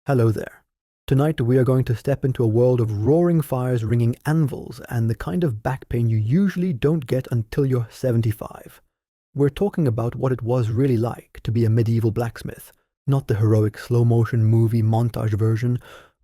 Hello there. Tonight we are going to step into a world of roaring fires, ringing anvils, and the kind of back pain you usually don't get until you're 75. We're talking about what it was really like to be a medieval blacksmith, not the heroic slow-motion movie montage version,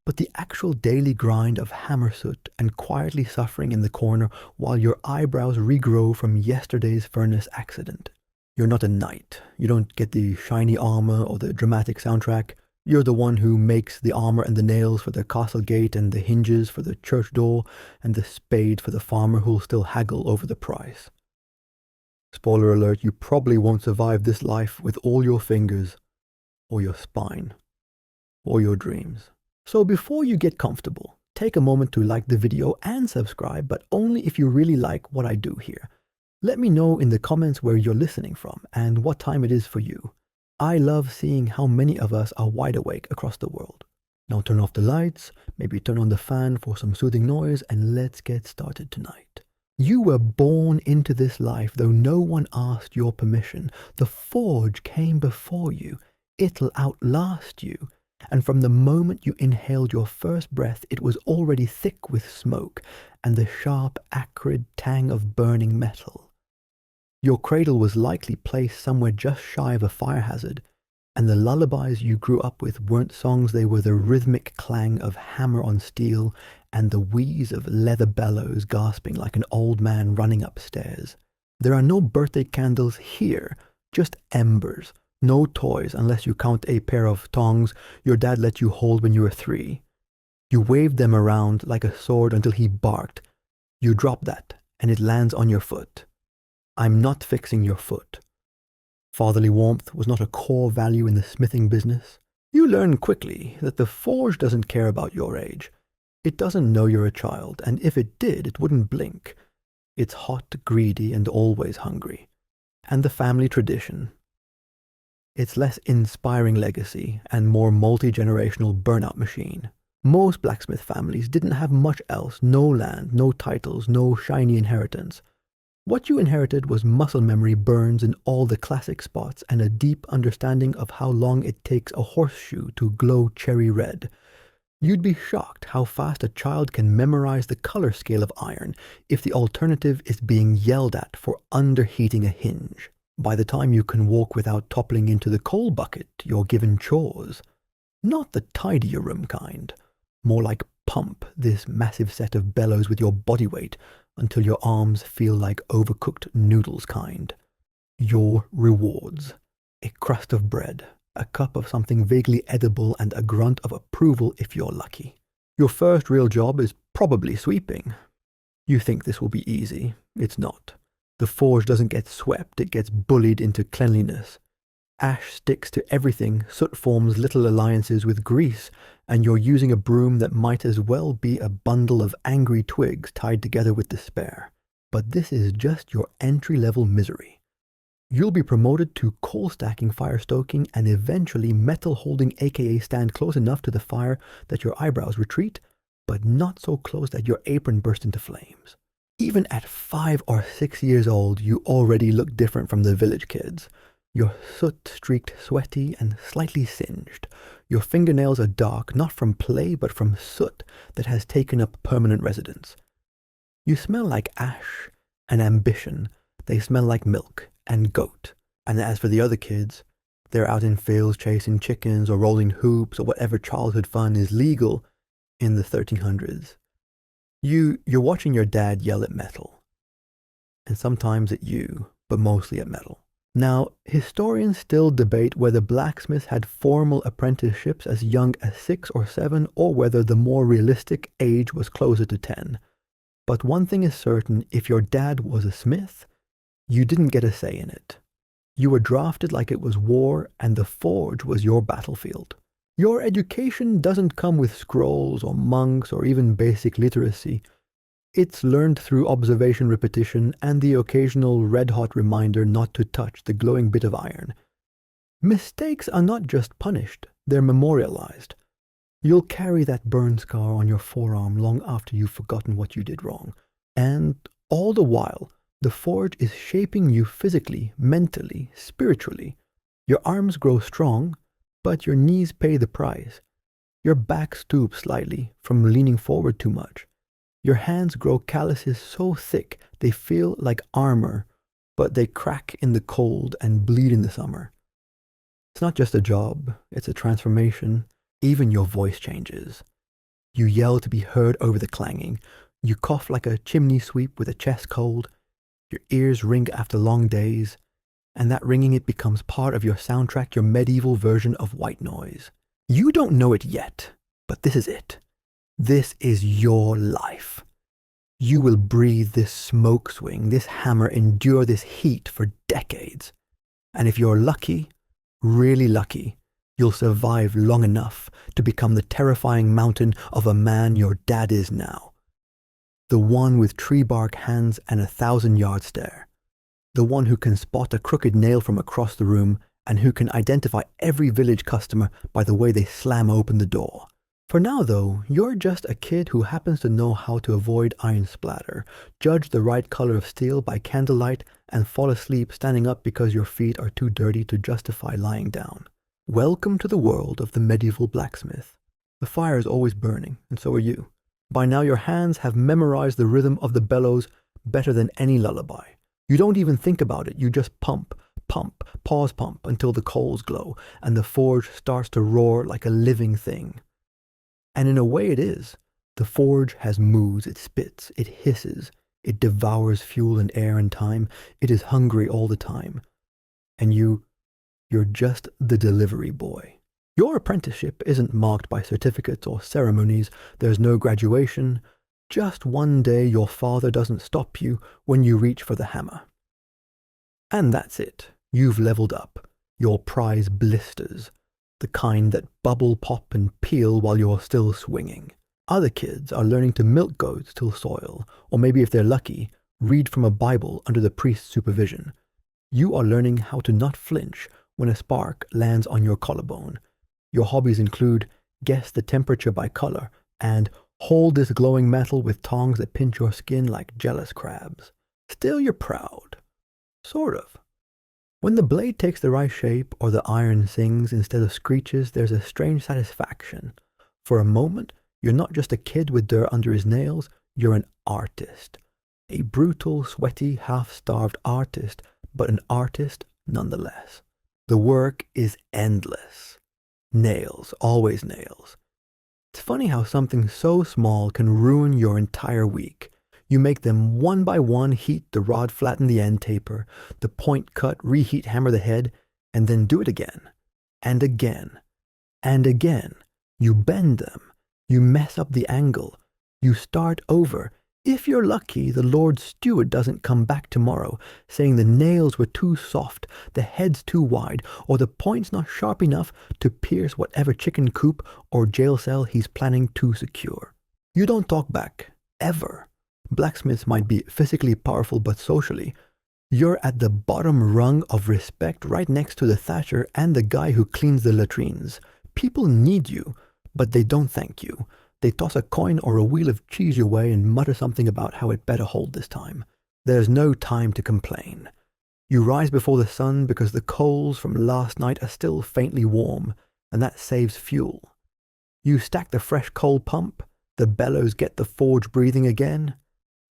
but the actual daily grind of hammer soot and quietly suffering in the corner while your eyebrows regrow from yesterday's furnace accident. You're not a knight. You don't get the shiny armor or the dramatic soundtrack. You're the one who makes the armor and the nails for the castle gate and the hinges for the church door and the spade for the farmer who'll still haggle over the price. Spoiler alert, you probably won't survive this life with all your fingers, or your spine, or your dreams. So before you get comfortable, take a moment to like the video and subscribe, but only if you really like what I do here. Let me know in the comments where you're listening from and what time it is for you. I love seeing how many of us are wide awake across the world. Now turn off the lights, maybe turn on the fan for some soothing noise, and let's get started tonight. You were born into this life, though no one asked your permission. The forge came before you. It'll outlast you. And from the moment you inhaled your first breath, it was already thick with smoke and the sharp, acrid tang of burning metal. Your cradle was likely placed somewhere just shy of a fire hazard, and the lullabies you grew up with weren't songs, they were the rhythmic clang of hammer on steel and the wheeze of leather bellows gasping like an old man running upstairs. There are no birthday candles here, just embers, no toys unless you count a pair of tongs your dad let you hold when you were 3. You waved them around like a sword until he barked. You drop that, and it lands on your foot. I'm not fixing your foot. Fatherly warmth was not a core value in the smithing business. You learn quickly that the forge doesn't care about your age. It doesn't know you're a child, and if it did, it wouldn't blink. It's hot, greedy, and always hungry. And the family tradition. It's less inspiring legacy and more multi-generational burnout machine. Most blacksmith families didn't have much else, no land, no titles, no shiny inheritance. What you inherited was muscle memory burns in all the classic spots and a deep understanding of how long it takes a horseshoe to glow cherry red. You'd be shocked how fast a child can memorize the color scale of iron if the alternative is being yelled at for underheating a hinge. By the time you can walk without toppling into the coal bucket, you're given chores. Not the tidy your room kind. More like pump this massive set of bellows with your body weight until your arms feel like overcooked noodles kind. Your rewards. A crust of bread, a cup of something vaguely edible, and a grunt of approval if you're lucky. Your first real job is probably sweeping. You think this will be easy. It's not. The forge doesn't get swept, it gets bullied into cleanliness. Ash sticks to everything, soot forms little alliances with grease, and you're using a broom that might as well be a bundle of angry twigs tied together with despair. But this is just your entry-level misery. You'll be promoted to coal stacking, fire stoking, and eventually metal holding, aka stand close enough to the fire that your eyebrows retreat, but not so close that your apron bursts into flames. Even at 5 or 6 years old, you already look different from the village kids. You're soot-streaked, sweaty, and slightly singed. Your fingernails are dark, not from play, but from soot that has taken up permanent residence. You smell like ash and ambition. They smell like milk and goat. And as for the other kids, they're out in fields chasing chickens or rolling hoops or whatever childhood fun is legal in the 1300s. You're watching your dad yell at metal. And sometimes at you, but mostly at metal. Now, historians still debate whether blacksmiths had formal apprenticeships as young as 6 or 7, or whether the more realistic age was closer to 10. But one thing is certain, if your dad was a smith, you didn't get a say in it. You were drafted like it was war, and the forge was your battlefield. Your education doesn't come with scrolls or monks or even basic literacy. It's learned through observation, repetition, and the occasional red-hot reminder not to touch the glowing bit of iron. Mistakes are not just punished, they're memorialized. You'll carry that burn scar on your forearm long after you've forgotten what you did wrong. And all the while, the forge is shaping you physically, mentally, spiritually. Your arms grow strong, but your knees pay the price. Your back stoops slightly from leaning forward too much. Your hands grow calluses so thick they feel like armor, but they crack in the cold and bleed in the summer. It's not just a job, it's a transformation. Even your voice changes. You yell to be heard over the clanging. You cough like a chimney sweep with a chest cold. Your ears ring after long days, and that ringing it becomes part of your soundtrack, your medieval version of white noise. You don't know it yet, but this is it. This is your life. You will breathe this smoke swing, this hammer, endure this heat for decades. And if you're lucky, really lucky, you'll survive long enough to become the terrifying mountain of a man your dad is now. The one with tree bark hands and 1,000-yard stare. The one who can spot a crooked nail from across the room and who can identify every village customer by the way they slam open the door. For now, though, you're just a kid who happens to know how to avoid iron splatter, judge the right color of steel by candlelight, and fall asleep standing up because your feet are too dirty to justify lying down. Welcome to the world of the medieval blacksmith. The fire is always burning, and so are you. By now your hands have memorized the rhythm of the bellows better than any lullaby. You don't even think about it, you just pump, pause pump until the coals glow, and the forge starts to roar like a living thing. And in a way it is. The forge has moods, it spits, it hisses, it devours fuel and air and time, it is hungry all the time. And you're just the delivery boy. Your apprenticeship isn't marked by certificates or ceremonies, there's no graduation, just one day your father doesn't stop you when you reach for the hammer. And that's it. You've leveled up. Your prize blisters. The kind that bubble, pop, and peel while you're still swinging. Other kids are learning to milk goats till soil, or maybe if they're lucky, read from a Bible under the priest's supervision. You are learning how to not flinch when a spark lands on your collarbone. Your hobbies include guess the temperature by color and hold this glowing metal with tongs that pinch your skin like jealous crabs. Still you're proud. Sort of. When the blade takes the right shape or the iron sings instead of screeches, there's a strange satisfaction. For a moment, you're not just a kid with dirt under his nails, you're an artist. A brutal, sweaty, half-starved artist, but an artist nonetheless. The work is endless. Nails, always nails. It's funny how something so small can ruin your entire week. You make them one by one, heat the rod, flatten the end, taper, the point cut, reheat, hammer the head, and then do it again, and again, and again. You bend them, you mess up the angle, you start over. If you're lucky, the Lord's steward doesn't come back tomorrow saying the nails were too soft, the head's too wide, or the point's not sharp enough to pierce whatever chicken coop or jail cell he's planning to secure. You don't talk back, ever. Blacksmiths might be physically powerful, but socially, you're at the bottom rung of respect right next to the thatcher and the guy who cleans the latrines. People need you, but they don't thank you. They toss a coin or a wheel of cheese your way and mutter something about how it better hold this time. There's no time to complain. You rise before the sun because the coals from last night are still faintly warm, and that saves fuel. You stack the fresh coal pump, the bellows get the forge breathing again.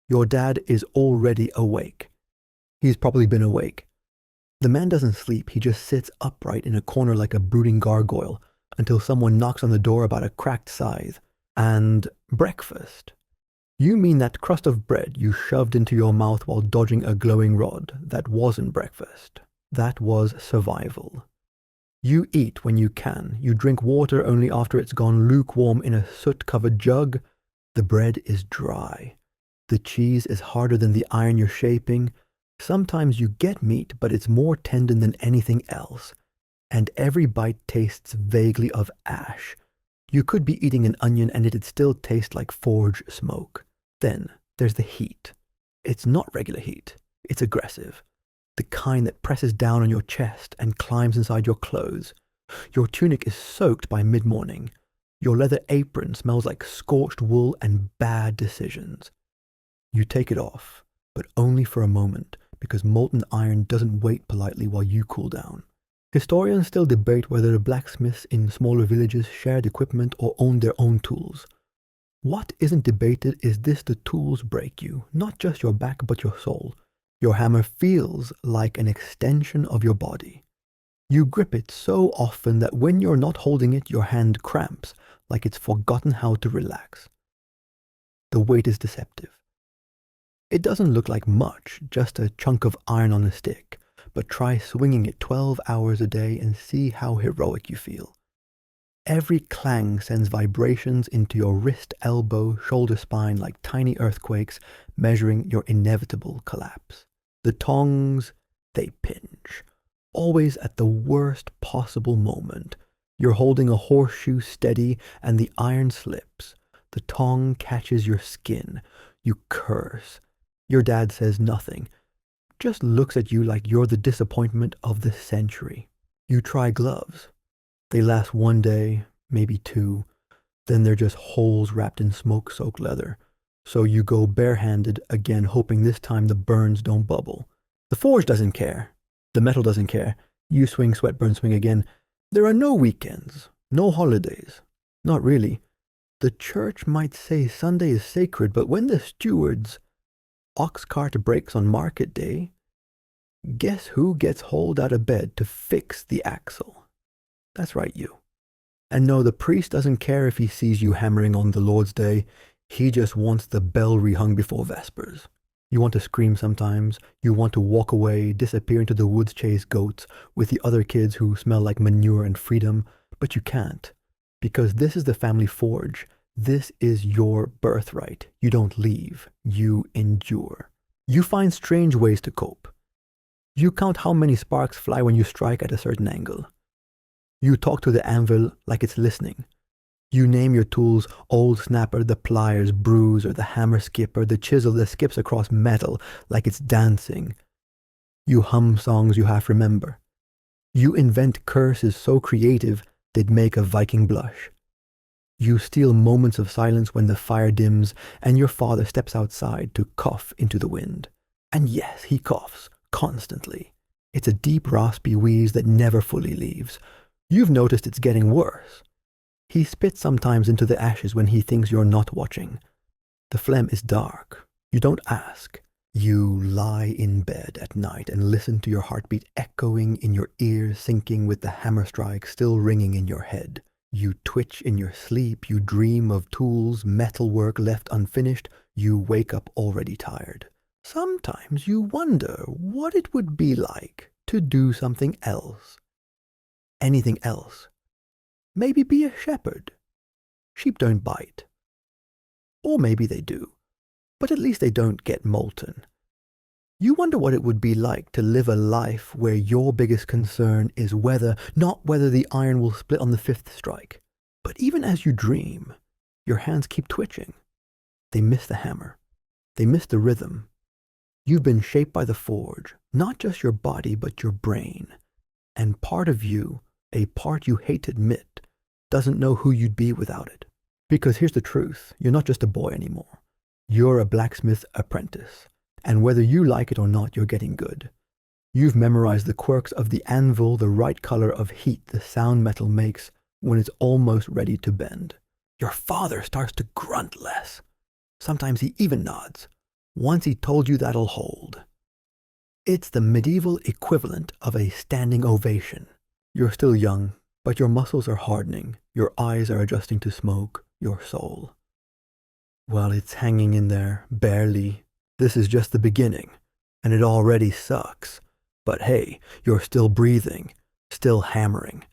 Your dad is already awake. He's probably been awake. The man doesn't sleep, he just sits upright in a corner like a brooding gargoyle until someone knocks on the door about a cracked scythe. And breakfast. You mean that crust of bread you shoved into your mouth while dodging a glowing rod. That wasn't breakfast. That was survival. You eat when you can. You drink water only after it's gone lukewarm in a soot-covered jug. The bread is dry. The cheese is harder than the iron you're shaping. Sometimes you get meat, but it's more tender than anything else. And every bite tastes vaguely of ash. You could be eating an onion and it'd still taste like forge smoke. Then there's the heat. It's not regular heat. It's aggressive. The kind that presses down on your chest and climbs inside your clothes. Your tunic is soaked by mid-morning. Your leather apron smells like scorched wool and bad decisions. You take it off, but only for a moment, because molten iron doesn't wait politely while you cool down. Historians still debate whether the blacksmiths in smaller villages shared equipment or owned their own tools. What isn't debated is this: the tools break you, not just your back but your soul. Your hammer feels like an extension of your body. You grip it so often that when you're not holding it, your hand cramps, like it's forgotten how to relax. The weight is deceptive. It doesn't look like much, just a chunk of iron on a stick, but try swinging it 12 hours a day and see how heroic you feel. Every clang sends vibrations into your wrist, elbow, shoulder, spine like tiny earthquakes, measuring your inevitable collapse. The tongs, they pinch, always at the worst possible moment. You're holding a horseshoe steady and the iron slips. The tong catches your skin. You curse. Your dad says nothing, just looks at you like you're the disappointment of the century. You try gloves. They last one day, maybe two, then they're just holes wrapped in smoke-soaked leather. So you go barehanded again, hoping this time the burns don't bubble. The forge doesn't care. The metal doesn't care. You swing, sweat, burn, swing again. There are no weekends, no holidays. Not really. The church might say Sunday is sacred, but when the steward's ox cart breaks on market day, guess who gets hauled out of bed to fix the axle? That's right, you. And no, the priest doesn't care if he sees you hammering on the Lord's Day. He just wants the bell rehung before Vespers. You want to scream sometimes. You want to walk away, disappear into the woods, chase goats with the other kids who smell like manure and freedom. But you can't, because this is the family forge. This is your birthright. You don't leave. You endure. You find strange ways to cope. You count how many sparks fly when you strike at a certain angle. You talk to the anvil like it's listening. You name your tools: old snapper, the pliers, bruiser, the hammer skipper, the chisel that skips across metal like it's dancing. You hum songs you half remember. You invent curses so creative they'd make a Viking blush. You steal moments of silence when the fire dims and your father steps outside to cough into the wind. And yes, he coughs constantly. It's a deep, raspy wheeze that never fully leaves. You've noticed it's getting worse. He spits sometimes into the ashes when he thinks you're not watching. The phlegm is dark. You don't ask. You lie in bed at night and listen to your heartbeat echoing in your ears, syncing with the hammer strike still ringing in your head. You twitch in your sleep. You dream of tools, metalwork left unfinished. You wake up already tired. Sometimes you wonder what it would be like to do something else. Anything else. Maybe be a shepherd. Sheep don't bite. Or maybe they do, but at least they don't get molten. You wonder what it would be like to live a life where your biggest concern is whether, not whether the iron will split on the fifth strike. But even as you dream, your hands keep twitching. They miss the hammer. They miss the rhythm. You've been shaped by the forge, not just your body, but your brain. And part of you, a part you hate to admit, doesn't know who you'd be without it. Because here's the truth, you're not just a boy anymore. You're a blacksmith apprentice. And whether you like it or not, you're getting good. You've memorized the quirks of the anvil, the right color of heat the sound metal makes when it's almost ready to bend. Your father starts to grunt less. Sometimes he even nods. Once he told you that'll hold. It's the medieval equivalent of a standing ovation. You're still young, but your muscles are hardening. Your eyes are adjusting to smoke, your soul. Well, it's hanging in there, barely. This is just the beginning, and it already sucks. But hey, you're still breathing, still hammering.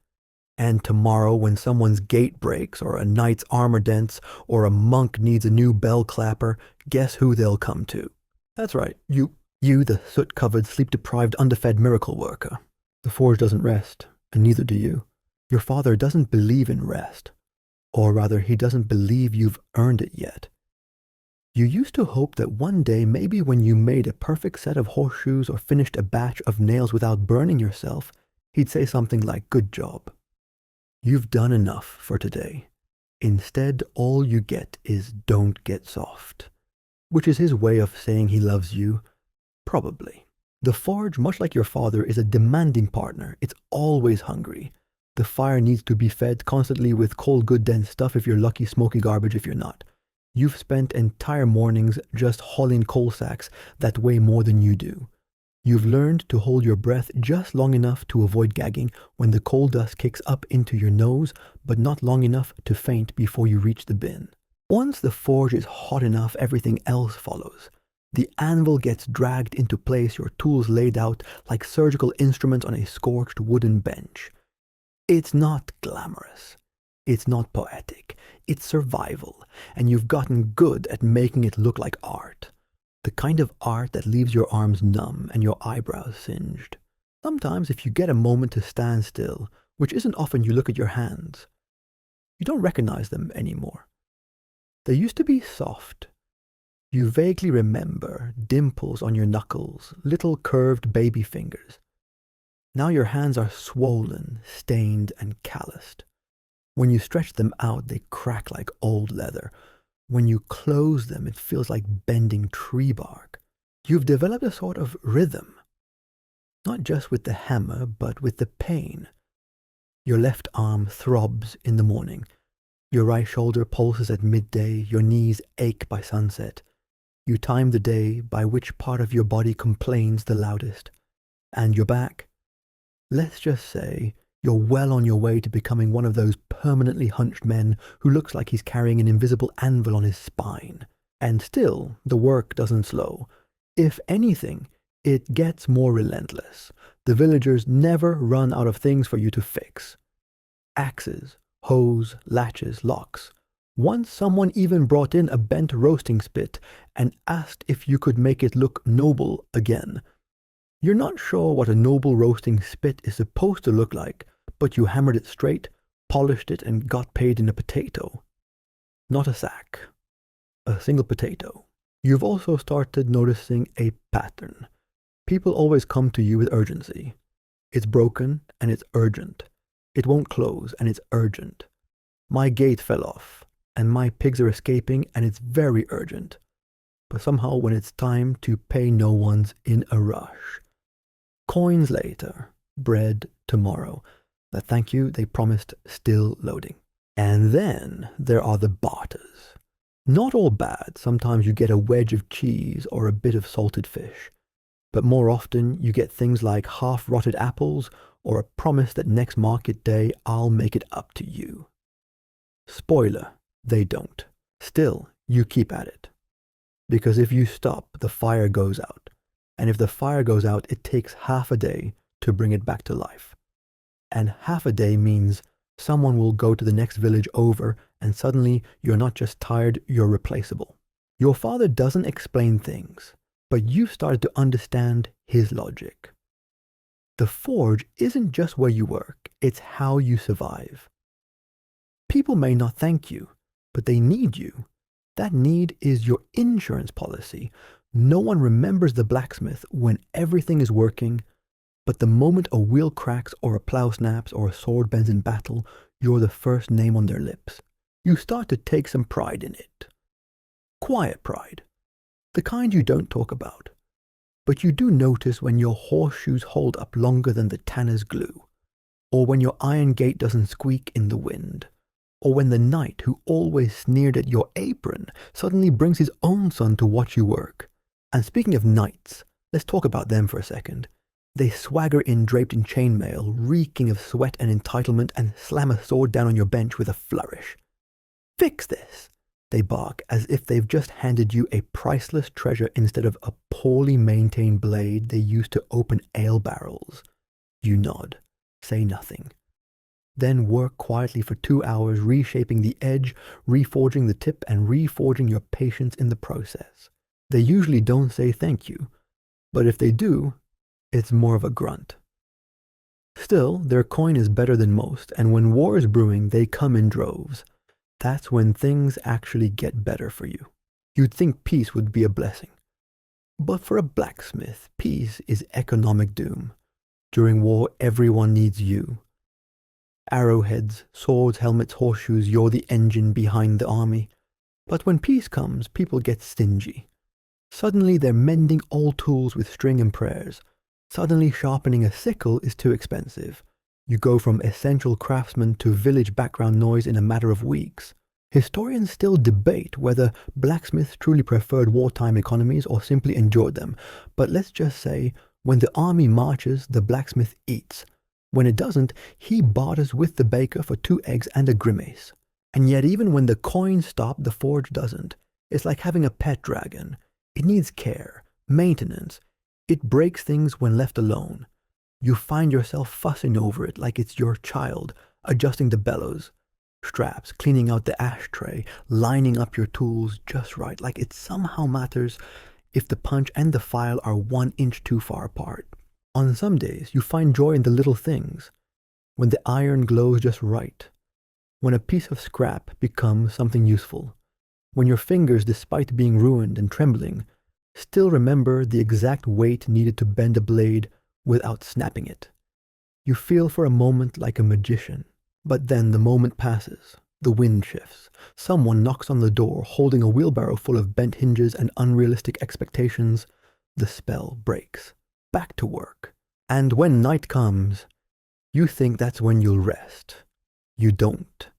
And tomorrow, when someone's gate breaks, or a knight's armor dents, or a monk needs a new bell clapper, guess who they'll come to? That's right, you, the soot-covered, sleep-deprived, underfed miracle worker. The forge doesn't rest, and neither do you. Your father doesn't believe in rest, or rather, he doesn't believe you've earned it yet. You used to hope that one day, maybe when you made a perfect set of horseshoes or finished a batch of nails without burning yourself, he'd say something like, "Good job. You've done enough for today." Instead, all you get is "Don't get soft," which is his way of saying he loves you. Probably. The forge, much like your father, is a demanding partner. It's always hungry. The fire needs to be fed constantly with cold, good, dense stuff if you're lucky, smoky garbage if you're not. You've spent entire mornings just hauling coal sacks that weigh more than you do. You've learned to hold your breath just long enough to avoid gagging when the coal dust kicks up into your nose, but not long enough to faint before you reach the bin. Once the forge is hot enough, everything else follows. The anvil gets dragged into place, your tools laid out like surgical instruments on a scorched wooden bench. It's not glamorous. It's not poetic. It's survival, and you've gotten good at making it look like art. The kind of art that leaves your arms numb and your eyebrows singed. Sometimes if you get a moment to stand still, which isn't often, you look at your hands. You don't recognize them anymore. They used to be soft. You vaguely remember dimples on your knuckles, little curved baby fingers. Now your hands are swollen, stained, and calloused. When you stretch them out, they crack like old leather. When you close them, it feels like bending tree bark. You've developed a sort of rhythm, not just with the hammer, but with the pain. Your left arm throbs in the morning. Your right shoulder pulses at midday. Your knees ache by sunset. You time the day by which part of your body complains the loudest. And your back? Let's just say you're well on your way to becoming one of those permanently hunched men who looks like he's carrying an invisible anvil on his spine. And still, the work doesn't slow. If anything, it gets more relentless. The villagers never run out of things for you to fix. Axes, hoes, latches, locks. Once someone even brought in a bent roasting spit and asked if you could make it look noble again. You're not sure what a noble roasting spit is supposed to look like, but you hammered it straight, polished it, and got paid in a potato. Not a sack. A single potato. You've also started noticing a pattern. People always come to you with urgency. It's broken and it's urgent. It won't close and it's urgent. My gate fell off and my pigs are escaping and it's very urgent. But somehow when it's time to pay, no one's in a rush. Coins later, bread tomorrow. That thank you they promised still loading. And then there are the barters. Not all bad. Sometimes you get a wedge of cheese or a bit of salted fish. But more often you get things like half-rotted apples or a promise that next market day I'll make it up to you. Spoiler, they don't. Still, you keep at it. Because if you stop, the fire goes out. And if the fire goes out, it takes half a day to bring it back to life. And half a day means someone will go to the next village over and suddenly you're not just tired, you're replaceable. Your father doesn't explain things, but you've started to understand his logic. The forge isn't just where you work, it's how you survive. People may not thank you, but they need you. That need is your insurance policy. No one remembers the blacksmith when everything is working, but the moment a wheel cracks or a plow snaps or a sword bends in battle, you're the first name on their lips. You start to take some pride in it. Quiet pride. The kind you don't talk about. But you do notice when your horseshoes hold up longer than the tanner's glue, or when your iron gate doesn't squeak in the wind, or when the knight who always sneered at your apron suddenly brings his own son to watch you work. And speaking of knights, let's talk about them for a second. They swagger in draped in chainmail, reeking of sweat and entitlement, and slam a sword down on your bench with a flourish. Fix this, they bark, as if they've just handed you a priceless treasure instead of a poorly maintained blade they used to open ale barrels. You nod, say nothing. Then work quietly for 2 hours, reshaping the edge, reforging the tip, and reforging your patience in the process. They usually don't say thank you, but if they do, it's more of a grunt. Still, their coin is better than most, and when war is brewing, they come in droves. That's when things actually get better for you. You'd think peace would be a blessing. But for a blacksmith, peace is economic doom. During war, everyone needs you. Arrowheads, swords, helmets, horseshoes, you're the engine behind the army. But when peace comes, people get stingy. Suddenly they're mending old tools with string and prayers. Suddenly sharpening a sickle is too expensive. You go from essential craftsman to village background noise in a matter of weeks. Historians still debate whether blacksmiths truly preferred wartime economies or simply enjoyed them, but let's just say, when the army marches, the blacksmith eats. When it doesn't, he barters with the baker for 2 eggs and a grimace. And yet even when the coins stop, the forge doesn't. It's like having a pet dragon. It needs care, maintenance. It breaks things when left alone. You find yourself fussing over it like it's your child, adjusting the bellows, straps, cleaning out the ashtray, lining up your tools just right, like it somehow matters if the punch and the file are 1 inch too far apart. On some days, you find joy in the little things, when the iron glows just right, when a piece of scrap becomes something useful, when your fingers, despite being ruined and trembling, still remember the exact weight needed to bend a blade without snapping it. You feel for a moment like a magician, but then the moment passes, the wind shifts, someone knocks on the door holding a wheelbarrow full of bent hinges and unrealistic expectations, the spell breaks, back to work. And when night comes, you think that's when you'll rest. You don't.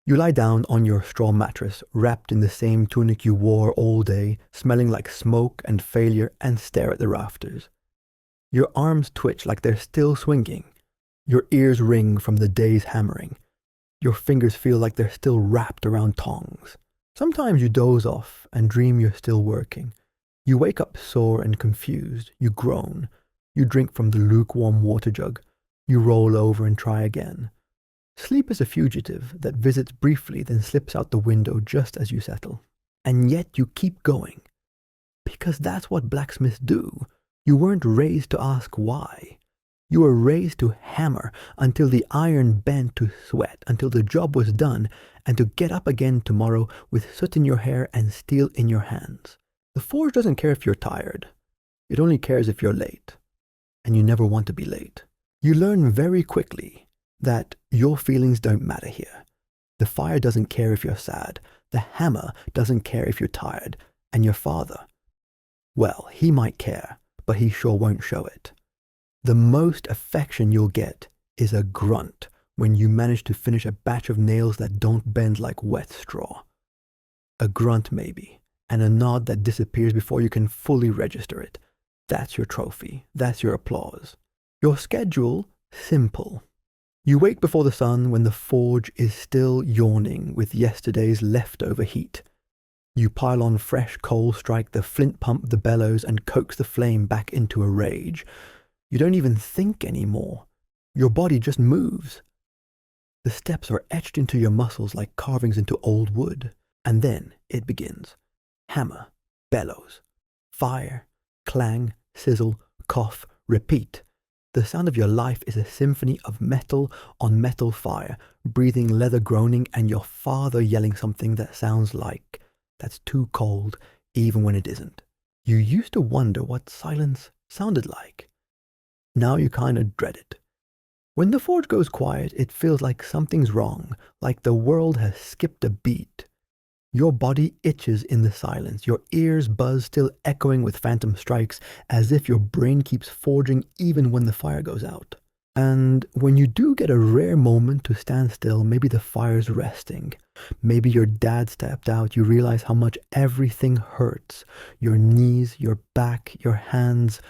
You lie down on your straw mattress, wrapped in the same tunic you wore all day, smelling like smoke and failure, and stare at the rafters. Your arms twitch like they're still swinging. Your ears ring from the day's hammering. Your fingers feel like they're still wrapped around tongs. Sometimes you doze off and dream you're still working. You wake up sore and confused. You groan. You drink from the lukewarm water jug. You roll over and try again. Sleep is a fugitive that visits briefly, then slips out the window just as you settle. And yet you keep going. Because that's what blacksmiths do. You weren't raised to ask why. You were raised to hammer until the iron bent to sweat, until the job was done, and to get up again tomorrow with soot in your hair and steel in your hands. The forge doesn't care if you're tired. It only cares if you're late. And you never want to be late. You learn very quickly that your feelings don't matter here. The fire doesn't care if you're sad. The hammer doesn't care if you're tired. And your father, well, he might care, but he sure won't show it. The most affection you'll get is a grunt when you manage to finish a batch of nails that don't bend like wet straw. A grunt maybe, and a nod that disappears before you can fully register it. That's your trophy. That's your applause. Your schedule, simple. You wake before the sun when the forge is still yawning with yesterday's leftover heat. You pile on fresh coal, strike the flint pump the bellows, and coax the flame back into a rage. You don't even think anymore. Your body just moves. The steps are etched into your muscles like carvings into old wood. And then it begins. Hammer, bellows, fire, clang, sizzle, cough, repeat. The sound of your life is a symphony of metal on metal fire, breathing leather groaning, and your father yelling something that sounds like, that's too cold, even when it isn't. You used to wonder what silence sounded like. Now you kind of dread it. When the forge goes quiet, it feels like something's wrong, like the world has skipped a beat. Your body itches in the silence, your ears buzz, still echoing with phantom strikes, as if your brain keeps forging even when the fire goes out. And when you do get a rare moment to stand still, maybe the fire's resting, maybe your dad stepped out, you realize how much everything hurts. Your knees, your back, your hands,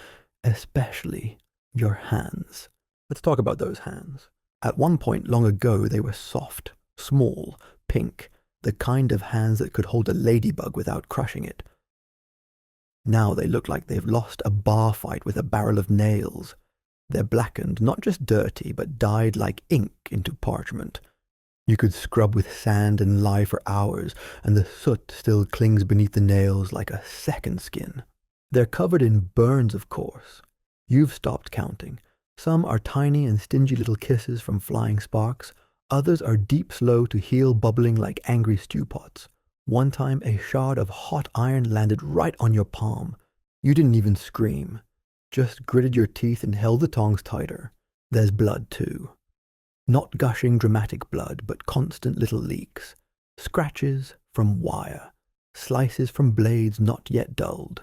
especially your hands. Let's talk about those hands. At one point long ago, they were soft, small, pink, the kind of hands that could hold a ladybug without crushing it. Now they look like they've lost a bar fight with a barrel of nails. They're blackened, not just dirty, but dyed like ink into parchment. You could scrub with sand and lie for hours, and the soot still clings beneath the nails like a second skin. They're covered in burns, of course. You've stopped counting. Some are tiny and stingy little kisses from flying sparks. Others are deep, slow to heal, bubbling like angry stew pots. One time, a shard of hot iron landed right on your palm. You didn't even scream. Just gritted your teeth and held the tongs tighter. There's blood, too. Not gushing dramatic blood, but constant little leaks. Scratches from wire. Slices from blades not yet dulled.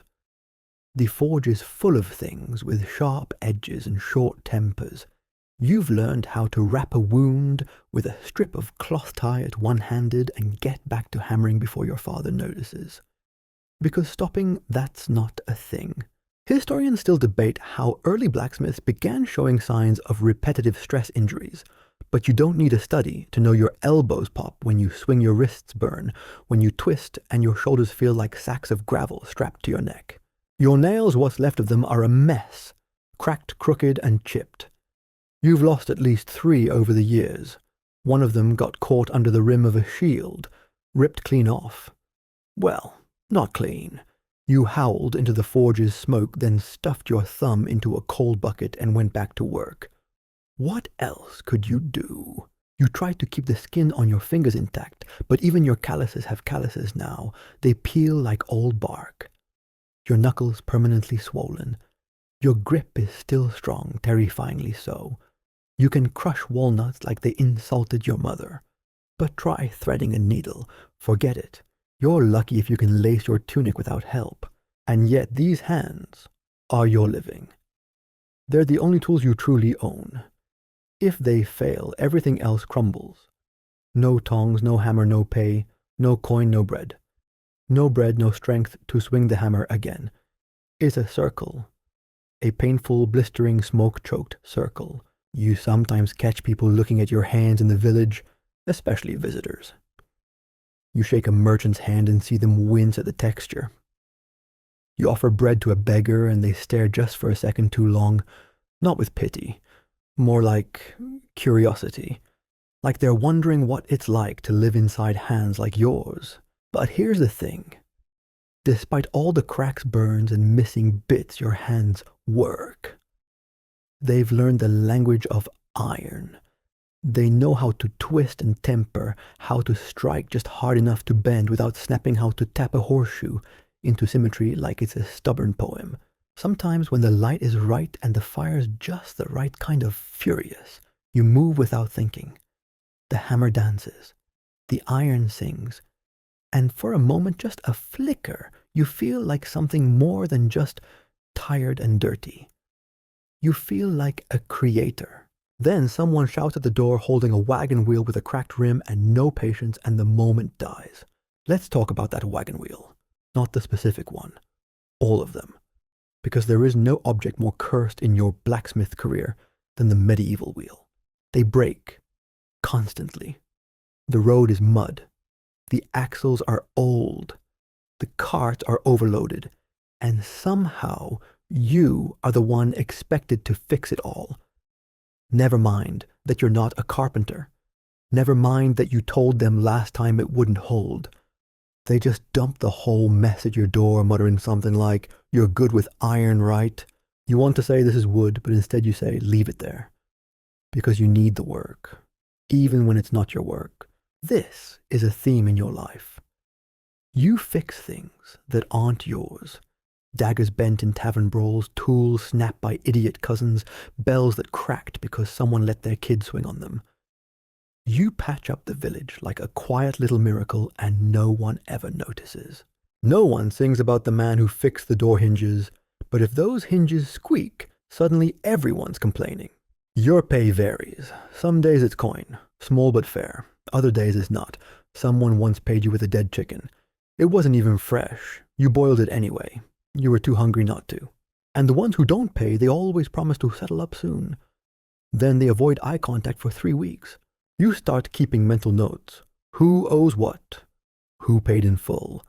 The forge is full of things with sharp edges and short tempers. You've learned how to wrap a wound with a strip of cloth tie at one-handed and get back to hammering before your father notices. Because stopping, that's not a thing. Historians still debate how early blacksmiths began showing signs of repetitive stress injuries, but you don't need a study to know your elbows pop when you swing, your wrists burn, when you twist and your shoulders feel like sacks of gravel strapped to your neck. Your nails, what's left of them, are a mess, cracked, crooked, and chipped. You've lost at least 3 over the years. One of them got caught under the rim of a shield, ripped clean off. Well, not clean. You howled into the forge's smoke, then stuffed your thumb into a coal bucket and went back to work. What else could you do? You tried to keep the skin on your fingers intact, but even your calluses have calluses now. They peel like old bark. Your knuckles permanently swollen. Your grip is still strong, terrifyingly so. You can crush walnuts like they insulted your mother. But try threading a needle. Forget it. You're lucky if you can lace your tunic without help. And yet these hands are your living. They're the only tools you truly own. If they fail, everything else crumbles. No tongs, no hammer, no pay, no coin, no bread. No bread, no strength to swing the hammer again. It's a circle. A painful, blistering, smoke-choked circle. You sometimes catch people looking at your hands in the village, especially visitors. You shake a merchant's hand and see them wince at the texture. You offer bread to a beggar and they stare just for a second too long, not with pity, more like curiosity, like they're wondering what it's like to live inside hands like yours. But here's the thing. Despite all the cracks, burns, and missing bits, your hands work. They've learned the language of iron. They know how to twist and temper, how to strike just hard enough to bend without snapping, how to tap a horseshoe into symmetry like it's a stubborn poem. Sometimes when the light is right and the fire's just the right kind of furious, you move without thinking. The hammer dances. The iron sings. And for a moment, just a flicker, you feel like something more than just tired and dirty. You feel like a creator. Then someone shouts at the door holding a wagon wheel with a cracked rim and no patience, and the moment dies. Let's talk about that wagon wheel. Not the specific one. All of them. Because there is no object more cursed in your blacksmith career than the medieval wheel. They break. Constantly. The road is mud. The axles are old. The carts are overloaded. And somehow you are the one expected to fix it all. Never mind that you're not a carpenter. Never mind that you told them last time it wouldn't hold. They just dump the whole mess at your door, muttering something like, "You're good with iron, right?" You want to say this is wood, but instead you say, "Leave it there." Because you need the work, even when it's not your work. This is a theme in your life. You fix things that aren't yours. Daggers bent in tavern brawls, tools snapped by idiot cousins, bells that cracked because someone let their kid swing on them. You patch up the village like a quiet little miracle and no one ever notices. No one sings about the man who fixed the door hinges, but if those hinges squeak, suddenly everyone's complaining. Your pay varies. Some days it's coin, small but fair. Other days it's not. Someone once paid you with a dead chicken. It wasn't even fresh. You boiled it anyway. You were too hungry not to. And the ones who don't pay, they always promise to settle up soon. Then they avoid eye contact for 3 weeks. You start keeping mental notes. Who owes what? Who paid in full?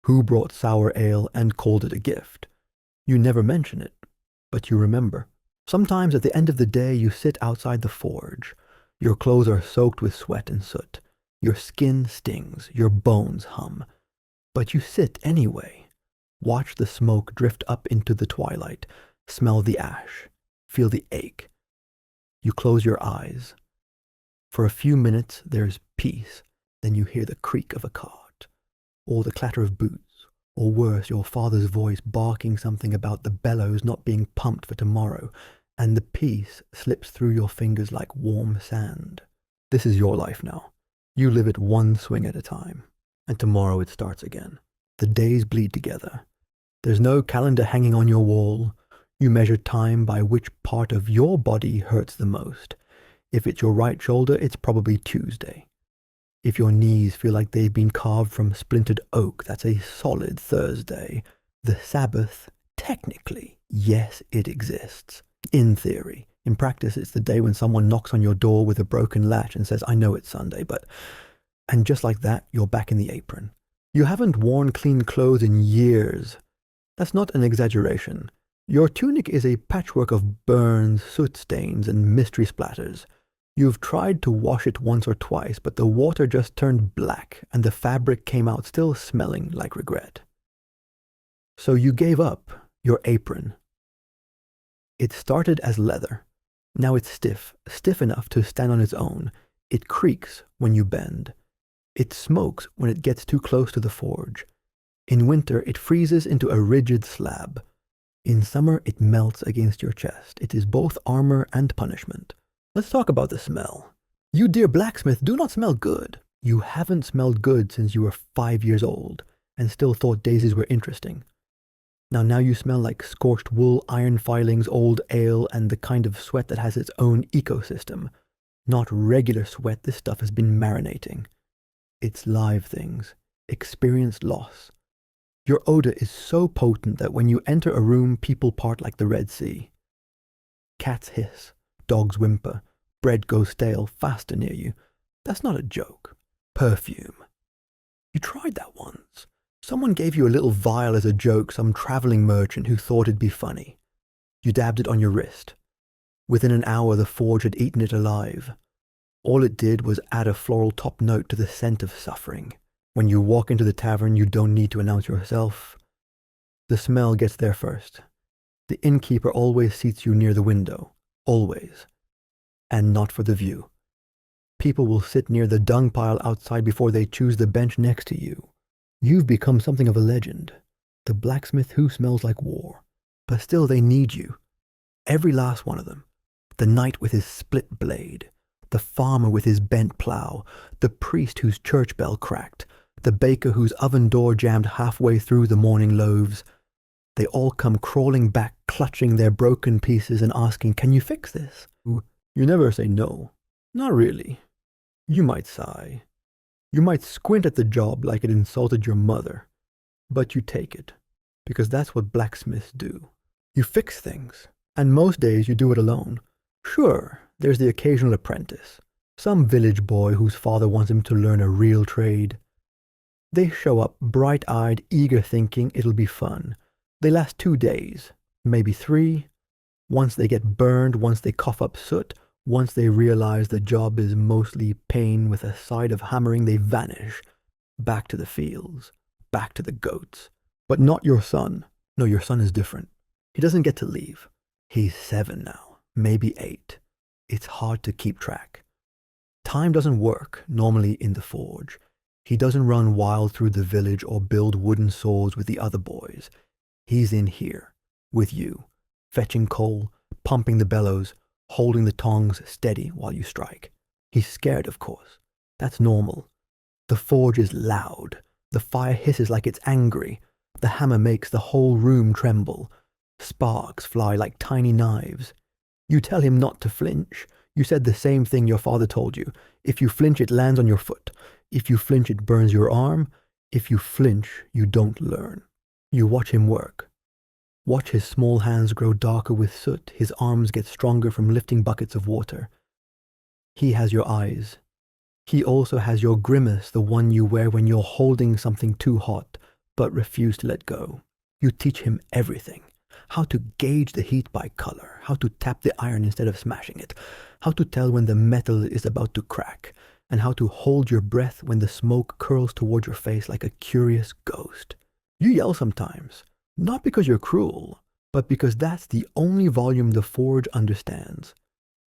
Who brought sour ale and called it a gift? You never mention it, but you remember. Sometimes at the end of the day, you sit outside the forge. Your clothes are soaked with sweat and soot. Your skin stings. Your bones hum. But you sit anyway. Watch the smoke drift up into the twilight. Smell the ash. Feel the ache. You close your eyes. For a few minutes, there's peace. Then you hear the creak of a cart, or the clatter of boots, or worse, your father's voice barking something about the bellows not being pumped for tomorrow, and the peace slips through your fingers like warm sand. This is your life now. You live it one swing at a time, and tomorrow it starts again. The days bleed together. There's no calendar hanging on your wall. You measure time by which part of your body hurts the most. If it's your right shoulder, it's probably Tuesday. If your knees feel like they've been carved from splintered oak, that's a solid Thursday. The Sabbath, technically, yes, it exists. In theory. In practice, it's the day when someone knocks on your door with a broken latch and says, I know it's Sunday, but... And just like that, you're back in the apron. You haven't worn clean clothes in years. That's not an exaggeration. Your tunic is a patchwork of burns, soot stains, and mystery splatters. You've tried to wash it once or twice, but the water just turned black, and the fabric came out still smelling like regret. So you gave up your apron. It started as leather. Now it's stiff, stiff enough to stand on its own. It creaks when you bend. It smokes when it gets too close to the forge. In winter, it freezes into a rigid slab. In summer, it melts against your chest. It is both armor and punishment. Let's talk about the smell. You, dear blacksmith, do not smell good. You haven't smelled good since you were 5 years old, and still thought daisies were interesting. Now you smell like scorched wool, iron filings, old ale, and the kind of sweat that has its own ecosystem. Not regular sweat, this stuff has been marinating. It's live things, experienced loss. Your odor is so potent that when you enter a room, people part like the Red Sea. Cats hiss, dogs whimper, bread goes stale faster near you. That's not a joke. Perfume. You tried that once. Someone gave you a little vial as a joke, some traveling merchant who thought it'd be funny. You dabbed it on your wrist. Within an hour, the forge had eaten it alive. All it did was add a floral top note to the scent of suffering. When you walk into the tavern, you don't need to announce yourself. The smell gets there first. The innkeeper always seats you near the window. Always. And not for the view. People will sit near the dung pile outside before they choose the bench next to you. You've become something of a legend. The blacksmith who smells like war. But still they need you. Every last one of them. The knight with his split blade. The farmer with his bent plow. The priest whose church bell cracked. The baker whose oven door jammed halfway through the morning loaves. They all come crawling back, clutching their broken pieces and asking, can you fix this? You never say no. Not really. You might sigh. You might squint at the job like it insulted your mother. But you take it, because that's what blacksmiths do. You fix things, and most days you do it alone. Sure, there's the occasional apprentice, some village boy whose father wants him to learn a real trade. They show up bright-eyed, eager, thinking it'll be fun. They last 2 days, maybe 3. Once they get burned, once they cough up soot, once they realize the job is mostly pain with a side of hammering, they vanish. Back to the fields, back to the goats. But not your son. No, your son is different. He doesn't get to leave. He's 7 now, maybe 8. It's hard to keep track. Time doesn't work, normally in the forge. He doesn't run wild through the village or build wooden swords with the other boys. He's in here, with you, fetching coal, pumping the bellows, holding the tongs steady while you strike. He's scared, of course. That's normal. The forge is loud. The fire hisses like it's angry. The hammer makes the whole room tremble. Sparks fly like tiny knives. You tell him not to flinch. You said the same thing your father told you. If you flinch, it lands on your foot. If you flinch, it burns your arm. If you flinch, you don't learn. You watch him work. Watch his small hands grow darker with soot, his arms get stronger from lifting buckets of water. He has your eyes. He also has your grimace, the one you wear when you're holding something too hot, but refuse to let go. You teach him everything. How to gauge the heat by color, how to tap the iron instead of smashing it, how to tell when the metal is about to crack, and how to hold your breath when the smoke curls toward your face like a curious ghost. You yell sometimes. Not because you're cruel, but because that's the only volume the forge understands.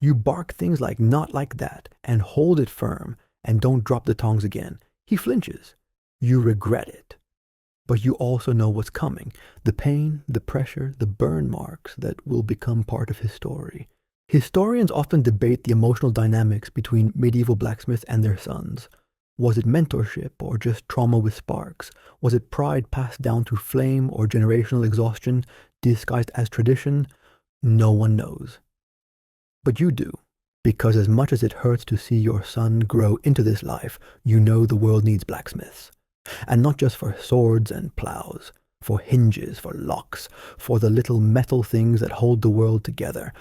You bark things like not like that and hold it firm and don't drop the tongs again. He flinches. You regret it. But you also know what's coming. The pain, the pressure, the burn marks that will become part of his story. Historians often debate the emotional dynamics between medieval blacksmiths and their sons. Was it mentorship or just trauma with sparks? Was it pride passed down through flame or generational exhaustion disguised as tradition? No one knows. But you do, because as much as it hurts to see your son grow into this life, you know the world needs blacksmiths. And not just for swords and plows, for hinges, for locks, for the little metal things that hold the world together.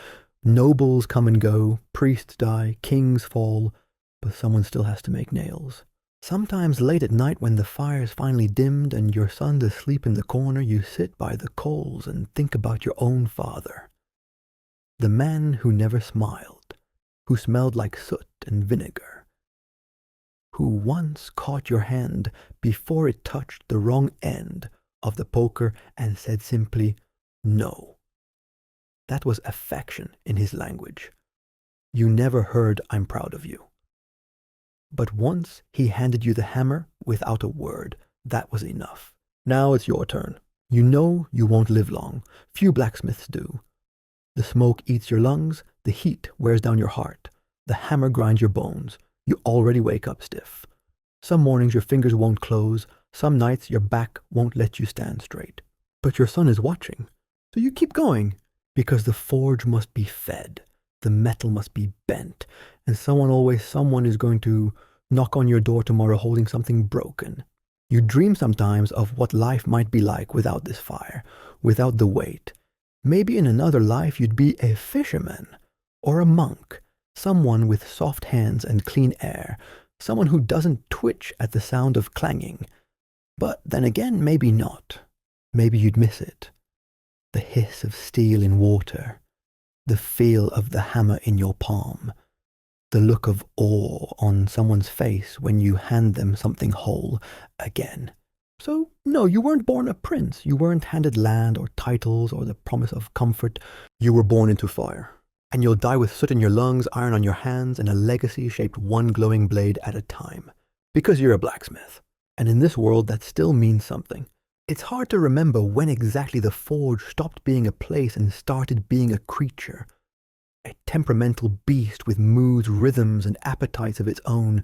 Nobles come and go, priests die, kings fall, but someone still has to make nails. Sometimes late at night when the fire's finally dimmed and your son's asleep in the corner, you sit by the coals and think about your own father. The man who never smiled, who smelled like soot and vinegar, who once caught your hand before it touched the wrong end of the poker and said simply, no. That was affection in his language. You never heard, I'm proud of you. But once he handed you the hammer without a word, that was enough. Now it's your turn. You know you won't live long. Few blacksmiths do. The smoke eats your lungs, the heat wears down your heart, the hammer grinds your bones. You already wake up stiff. Some mornings your fingers won't close, some nights your back won't let you stand straight. But your son is watching, so you keep going, because the forge must be fed, the metal must be bent, and someone is going to knock on your door tomorrow holding something broken. You dream sometimes of what life might be like without this fire, without the weight. Maybe in another life you'd be a fisherman, or a monk, someone with soft hands and clean air, someone who doesn't twitch at the sound of clanging. But then again, maybe not. Maybe you'd miss it. The hiss of steel in water, the feel of the hammer in your palm, the look of awe on someone's face when you hand them something whole again. So, no, you weren't born a prince. You weren't handed land or titles or the promise of comfort. You were born into fire. And you'll die with soot in your lungs, iron on your hands, and a legacy shaped one glowing blade at a time. Because you're a blacksmith. And in this world, that still means something. It's hard to remember when exactly the forge stopped being a place and started being a creature. A temperamental beast with moods, rhythms, and appetites of its own.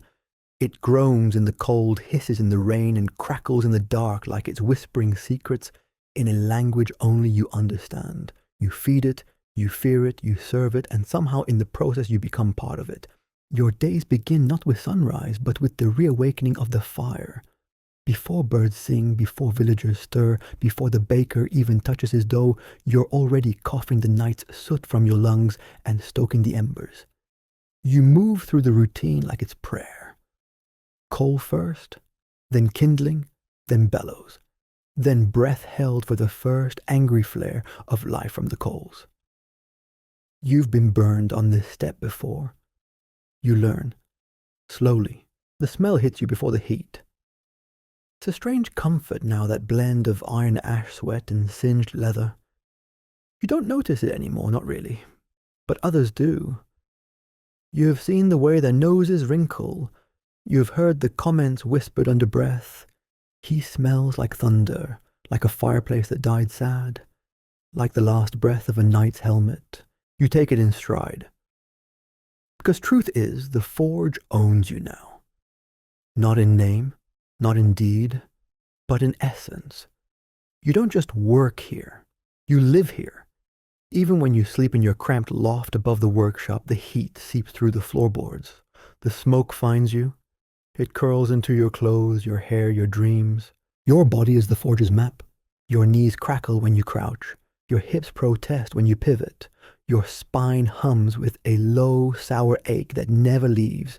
It groans in the cold, hisses in the rain, and crackles in the dark like it's whispering secrets in a language only you understand. You feed it, you fear it, you serve it, and somehow in the process you become part of it. Your days begin not with sunrise, but with the reawakening of the fire. Before birds sing, before villagers stir, before the baker even touches his dough, you're already coughing the night's soot from your lungs and stoking the embers. You move through the routine like it's prayer. Coal first, then kindling, then bellows, then breath held for the first angry flare of life from the coals. You've been burned on this step before. You learn. Slowly. The smell hits you before the heat. It's a strange comfort now, that blend of iron ash sweat and singed leather. You don't notice it anymore, not really. But others do. You have seen the way their noses wrinkle. You have heard the comments whispered under breath. He smells like thunder, like a fireplace that died sad, like the last breath of a knight's helmet. You take it in stride. Because truth is, the forge owns you now. Not in name, not in deed, but in essence. You don't just work here, you live here. Even when you sleep in your cramped loft above the workshop, the heat seeps through the floorboards. The smoke finds you. It curls into your clothes, your hair, your dreams. Your body is the forge's map. Your knees crackle when you crouch. Your hips protest when you pivot. Your spine hums with a low, sour ache that never leaves.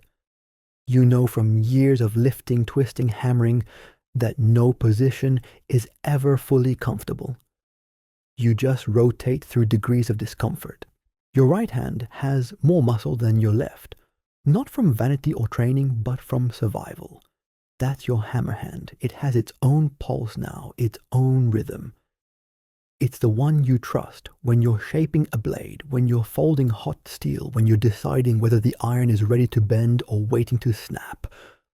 You know from years of lifting, twisting, hammering, that no position is ever fully comfortable. You just rotate through degrees of discomfort. Your right hand has more muscle than your left, not from vanity or training, but from survival. That's your hammer hand. It has its own pulse now, its own rhythm. It's the one you trust when you're shaping a blade, when you're folding hot steel, when you're deciding whether the iron is ready to bend or waiting to snap.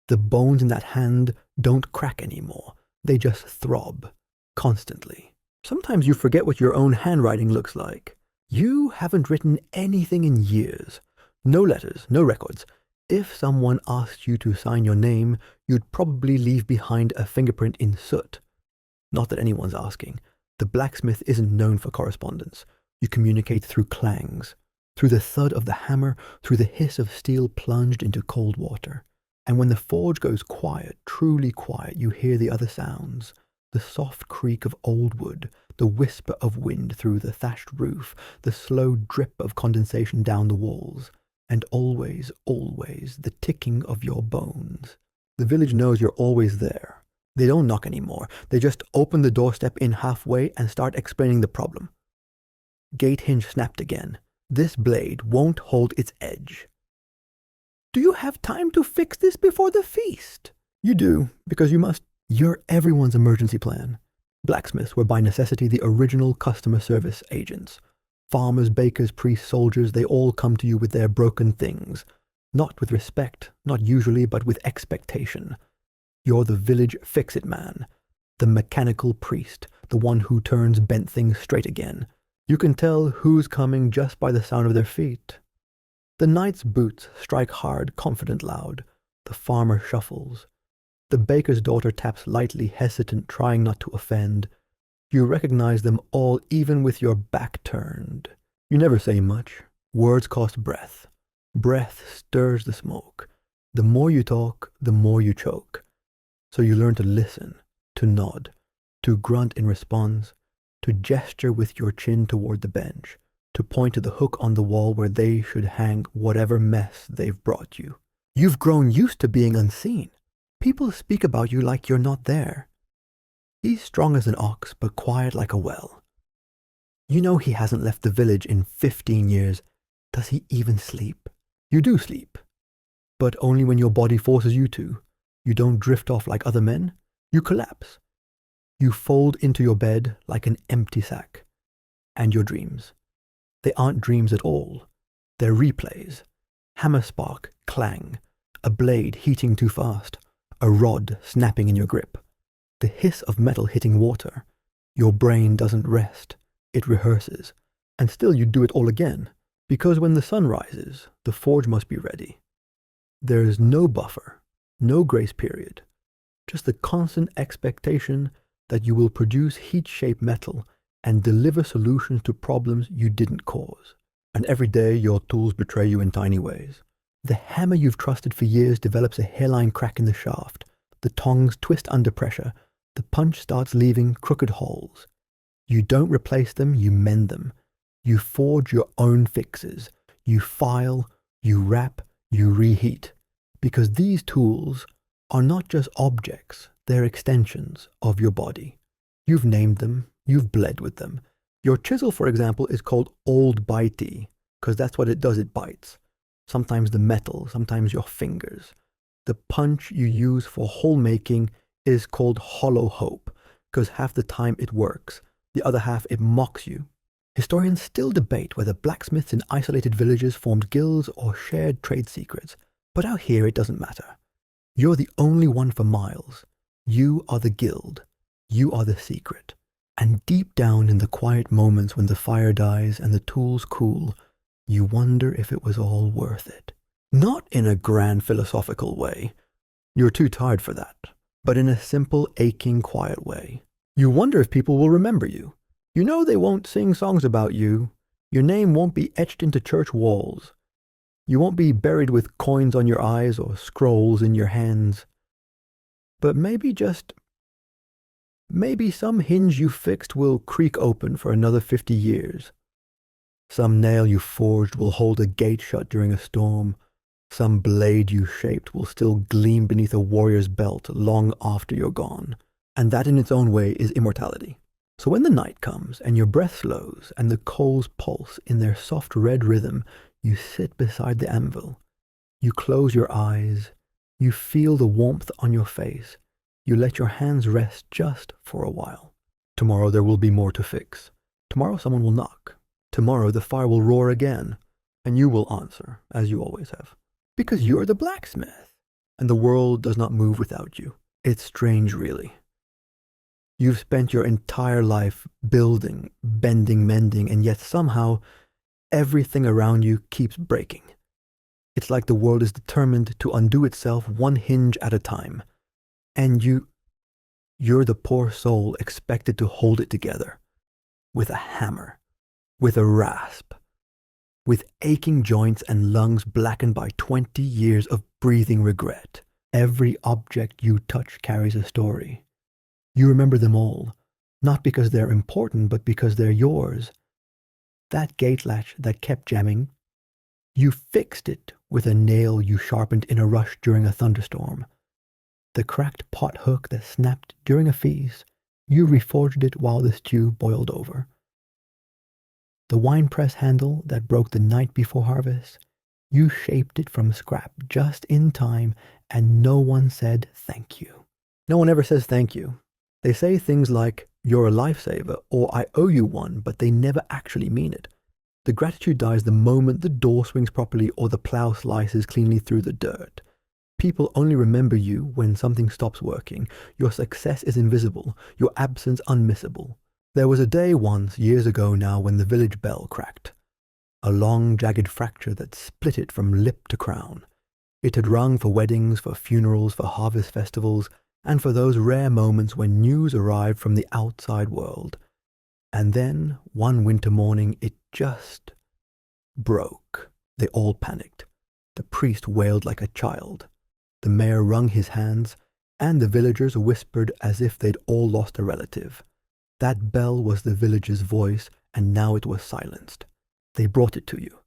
The bones in that hand don't crack anymore. They just throb, constantly. Sometimes you forget what your own handwriting looks like. You haven't written anything in years. No letters, no records. If someone asked you to sign your name, you'd probably leave behind a fingerprint in soot. Not that anyone's asking. The blacksmith isn't known for correspondence. You communicate through clangs, through the thud of the hammer, through the hiss of steel plunged into cold water. And when the forge goes quiet, truly quiet, you hear the other sounds. The soft creak of old wood, the whisper of wind through the thatched roof, the slow drip of condensation down the walls, and always, always the ticking of your bones. The village knows you're always there. They don't knock anymore. They just open the doorstep in halfway and start explaining the problem. Gate hinge snapped again. This blade won't hold its edge. Do you have time to fix this before the feast? You do, because you must. You're everyone's emergency plan. Blacksmiths were by necessity the original customer service agents. Farmers, bakers, priests, soldiers, they all come to you with their broken things. Not with respect, not usually, but with expectation. You're the village fix-it man, the mechanical priest, the one who turns bent things straight again. You can tell who's coming just by the sound of their feet. The knight's boots strike hard, confident, loud. The farmer shuffles. The baker's daughter taps lightly, hesitant, trying not to offend. You recognize them all even with your back turned. You never say much. Words cost breath. Breath stirs the smoke. The more you talk, the more you choke. So you learn to listen, to nod, to grunt in response, to gesture with your chin toward the bench, to point to the hook on the wall where they should hang whatever mess they've brought you. You've grown used to being unseen. People speak about you like you're not there. He's strong as an ox, but quiet like a well. You know he hasn't left the village in 15 years. Does he even sleep? You do sleep, but only when your body forces you to. You don't drift off like other men. You collapse. You fold into your bed like an empty sack. And your dreams. They aren't dreams at all. They're replays. Hammer spark, clang. A blade heating too fast. A rod snapping in your grip. The hiss of metal hitting water. Your brain doesn't rest. It rehearses. And still you do it all again. Because when the sun rises, the forge must be ready. There is no buffer, no grace period. Just the constant expectation that you will produce heat-shaped metal and deliver solutions to problems you didn't cause. And every day your tools betray you in tiny ways. The hammer you've trusted for years develops a hairline crack in the shaft. The tongs twist under pressure. The punch starts leaving crooked holes. You don't replace them, you mend them. You forge your own fixes. You file, you wrap, you reheat. Because these tools are not just objects, they're extensions of your body. You've named them, you've bled with them. Your chisel, for example, is called old bitey, because that's what it does, it bites. Sometimes the metal, sometimes your fingers. The punch you use for hole making is called hollow hope, because half the time it works, the other half it mocks you. Historians still debate whether blacksmiths in isolated villages formed guilds or shared trade secrets, but out here it doesn't matter. You're the only one for miles. You are the guild. You are the secret. And deep down in the quiet moments when the fire dies and the tools cool, you wonder if it was all worth it. Not in a grand philosophical way. You're too tired for that. But in a simple, aching, quiet way. You wonder if people will remember you. You know they won't sing songs about you. Your name won't be etched into church walls. You won't be buried with coins on your eyes or scrolls in your hands. But maybe some hinge you fixed will creak open for another 50 years. Some nail you forged will hold a gate shut during a storm. Some blade you shaped will still gleam beneath a warrior's belt long after you're gone. And that in its own way is immortality. So when the night comes and your breath slows and the coals pulse in their soft red rhythm, you sit beside the anvil. You close your eyes. You feel the warmth on your face. You let your hands rest just for a while. Tomorrow there will be more to fix. Tomorrow someone will knock. Tomorrow the fire will roar again, and you will answer, as you always have. Because you're the blacksmith, and the world does not move without you. It's strange, really. You've spent your entire life building, bending, mending, and yet somehow everything around you keeps breaking. It's like the world is determined to undo itself one hinge at a time. And you're the poor soul expected to hold it together. With a hammer. With a rasp. With aching joints and lungs blackened by 20 years of breathing regret. Every object you touch carries a story. You remember them all, not because they're important, but because they're yours. That gate latch that kept jamming, you fixed it with a nail you sharpened in a rush during a thunderstorm. The cracked pot hook that snapped during a feast, you reforged it while the stew boiled over. The wine press handle that broke the night before harvest, you shaped it from scrap just in time, and no one said thank you. No one ever says thank you. They say things like, "You're a lifesaver," or "I owe you one," but they never actually mean it. The gratitude dies the moment the door swings properly or the plow slices cleanly through the dirt. People only remember you when something stops working. Your success is invisible, your absence unmissable. There was a day once, years ago now, when the village bell cracked. A long, jagged fracture that split it from lip to crown. It had rung for weddings, for funerals, for harvest festivals, and for those rare moments when news arrived from the outside world. And then, one winter morning, it just broke. They all panicked. The priest wailed like a child. The mayor wrung his hands, and the villagers whispered as if they'd all lost a relative. That bell was the village's voice, and now it was silenced. They brought it to you.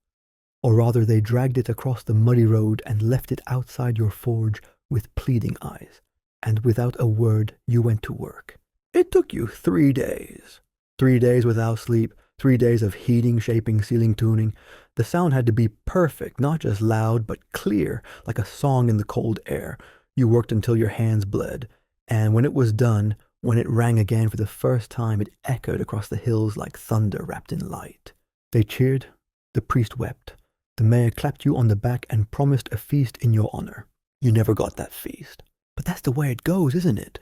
Or rather, they dragged it across the muddy road and left it outside your forge with pleading eyes. And without a word, you went to work. It took you 3 days. 3 days without sleep, 3 days of heating, shaping, sealing, tuning. The sound had to be perfect, not just loud, but clear, like a song in the cold air. You worked until your hands bled. And when it was done, when it rang again for the first time, it echoed across the hills like thunder wrapped in light. They cheered. The priest wept. The mayor clapped you on the back and promised a feast in your honor. You never got that feast. But that's the way it goes, isn't it?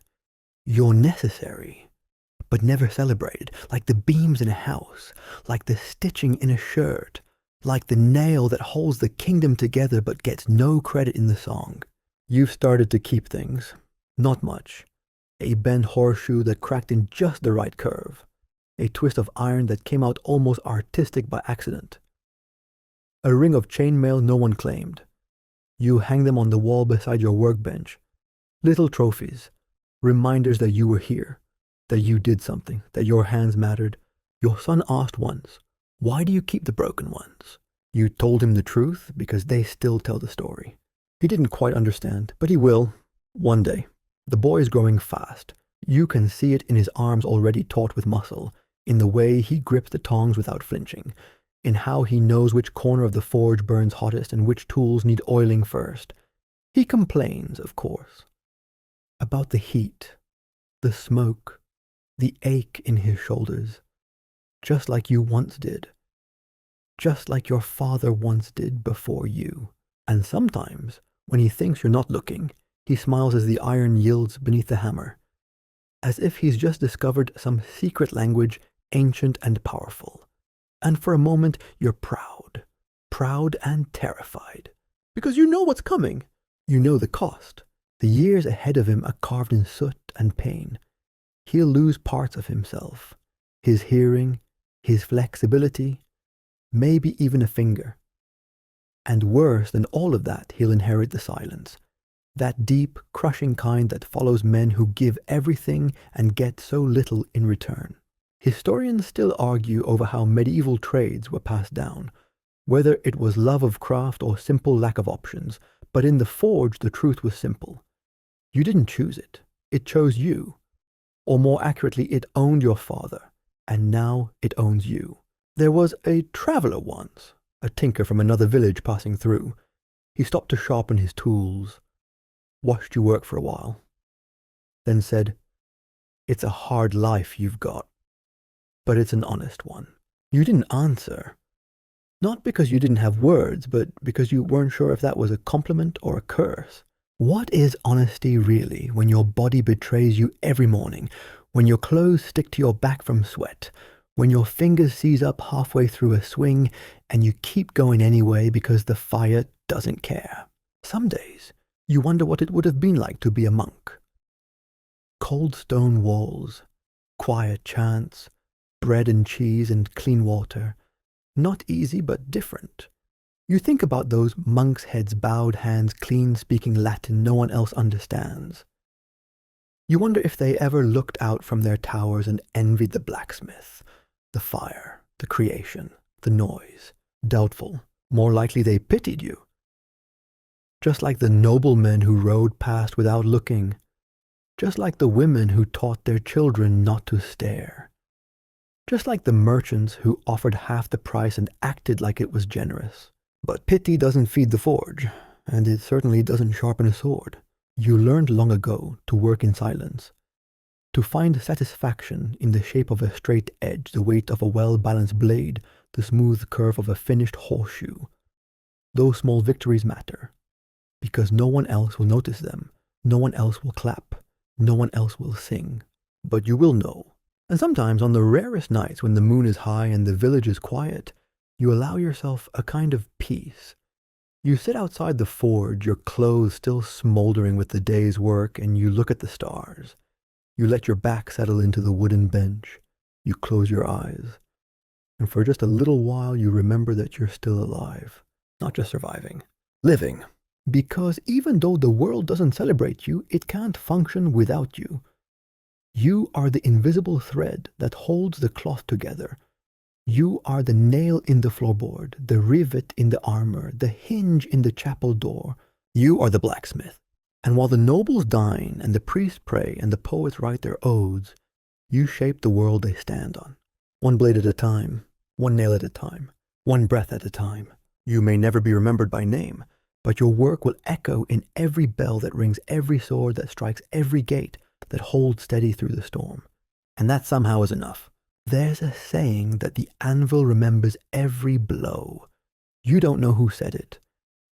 You're necessary, but never celebrated, like the beams in a house, like the stitching in a shirt, like the nail that holds the kingdom together but gets no credit in the song. You've started to keep things. Not much. A bent horseshoe that cracked in just the right curve. A twist of iron that came out almost artistic by accident. A ring of chainmail no one claimed. You hang them on the wall beside your workbench. Little trophies, reminders that you were here, that you did something, that your hands mattered. Your son asked once, "Why do you keep the broken ones?" You told him the truth because they still tell the story. He didn't quite understand, but he will, one day. The boy is growing fast. You can see it in his arms already taut with muscle, in the way he grips the tongs without flinching, in how he knows which corner of the forge burns hottest and which tools need oiling first. He complains, of course, about the heat, the smoke, the ache in his shoulders, just like you once did, just like your father once did before you. And sometimes, when he thinks you're not looking, he smiles as the iron yields beneath the hammer, as if he's just discovered some secret language, ancient and powerful. And for a moment, you're proud, proud and terrified, because you know what's coming. You know the cost. The years ahead of him are carved in soot and pain. He'll lose parts of himself, his hearing, his flexibility, maybe even a finger. And worse than all of that, he'll inherit the silence, that deep, crushing kind that follows men who give everything and get so little in return. Historians still argue over how medieval trades were passed down, whether it was love of craft or simple lack of options, but in the forge the truth was simple. You didn't choose it. It chose you. Or more accurately, it owned your father, and now it owns you. There was a traveler once, a tinker from another village passing through. He stopped to sharpen his tools, watched you work for a while, then said, "It's a hard life you've got, but it's an honest one." You didn't answer, not because you didn't have words, but because you weren't sure if that was a compliment or a curse. What is honesty really when your body betrays you every morning, when your clothes stick to your back from sweat, When your fingers seize up halfway through a swing and you keep going anyway because the fire doesn't care. Some days, you wonder what it would have been like to be a monk. Cold stone walls, quiet chants, bread and cheese and clean water. Not easy, but different. You think about those monks' heads, bowed hands, clean speaking Latin no one else understands. You wonder if they ever looked out from their towers and envied the blacksmith, the fire, the creation, the noise. Doubtful. More likely they pitied you. Just like the noblemen who rode past without looking. Just like the women who taught their children not to stare. Just like the merchants who offered half the price and acted like it was generous. But pity doesn't feed the forge, and it certainly doesn't sharpen a sword. You learned long ago to work in silence, to find satisfaction in the shape of a straight edge, the weight of a well-balanced blade, the smooth curve of a finished horseshoe. Those small victories matter, because no one else will notice them, no one else will clap, no one else will sing, but you will know. And sometimes on the rarest nights when the moon is high and the village is quiet, you allow yourself a kind of peace. You sit outside the forge, your clothes still smoldering with the day's work, and you look at the stars. You let your back settle into the wooden bench. You close your eyes. And for just a little while, you remember that you're still alive. Not just surviving. Living. Because even though the world doesn't celebrate you, it can't function without you. You are the invisible thread that holds the cloth together. You are the nail in the floorboard, the rivet in the armor, the hinge in the chapel door. You are the blacksmith. And while the nobles dine, and the priests pray, and the poets write their odes, you shape the world they stand on. One blade at a time, one nail at a time, one breath at a time. You may never be remembered by name, but your work will echo in every bell that rings, every sword that strikes, every gate that holds steady through the storm. And that somehow is enough. There's a saying that the anvil remembers every blow. You don't know who said it.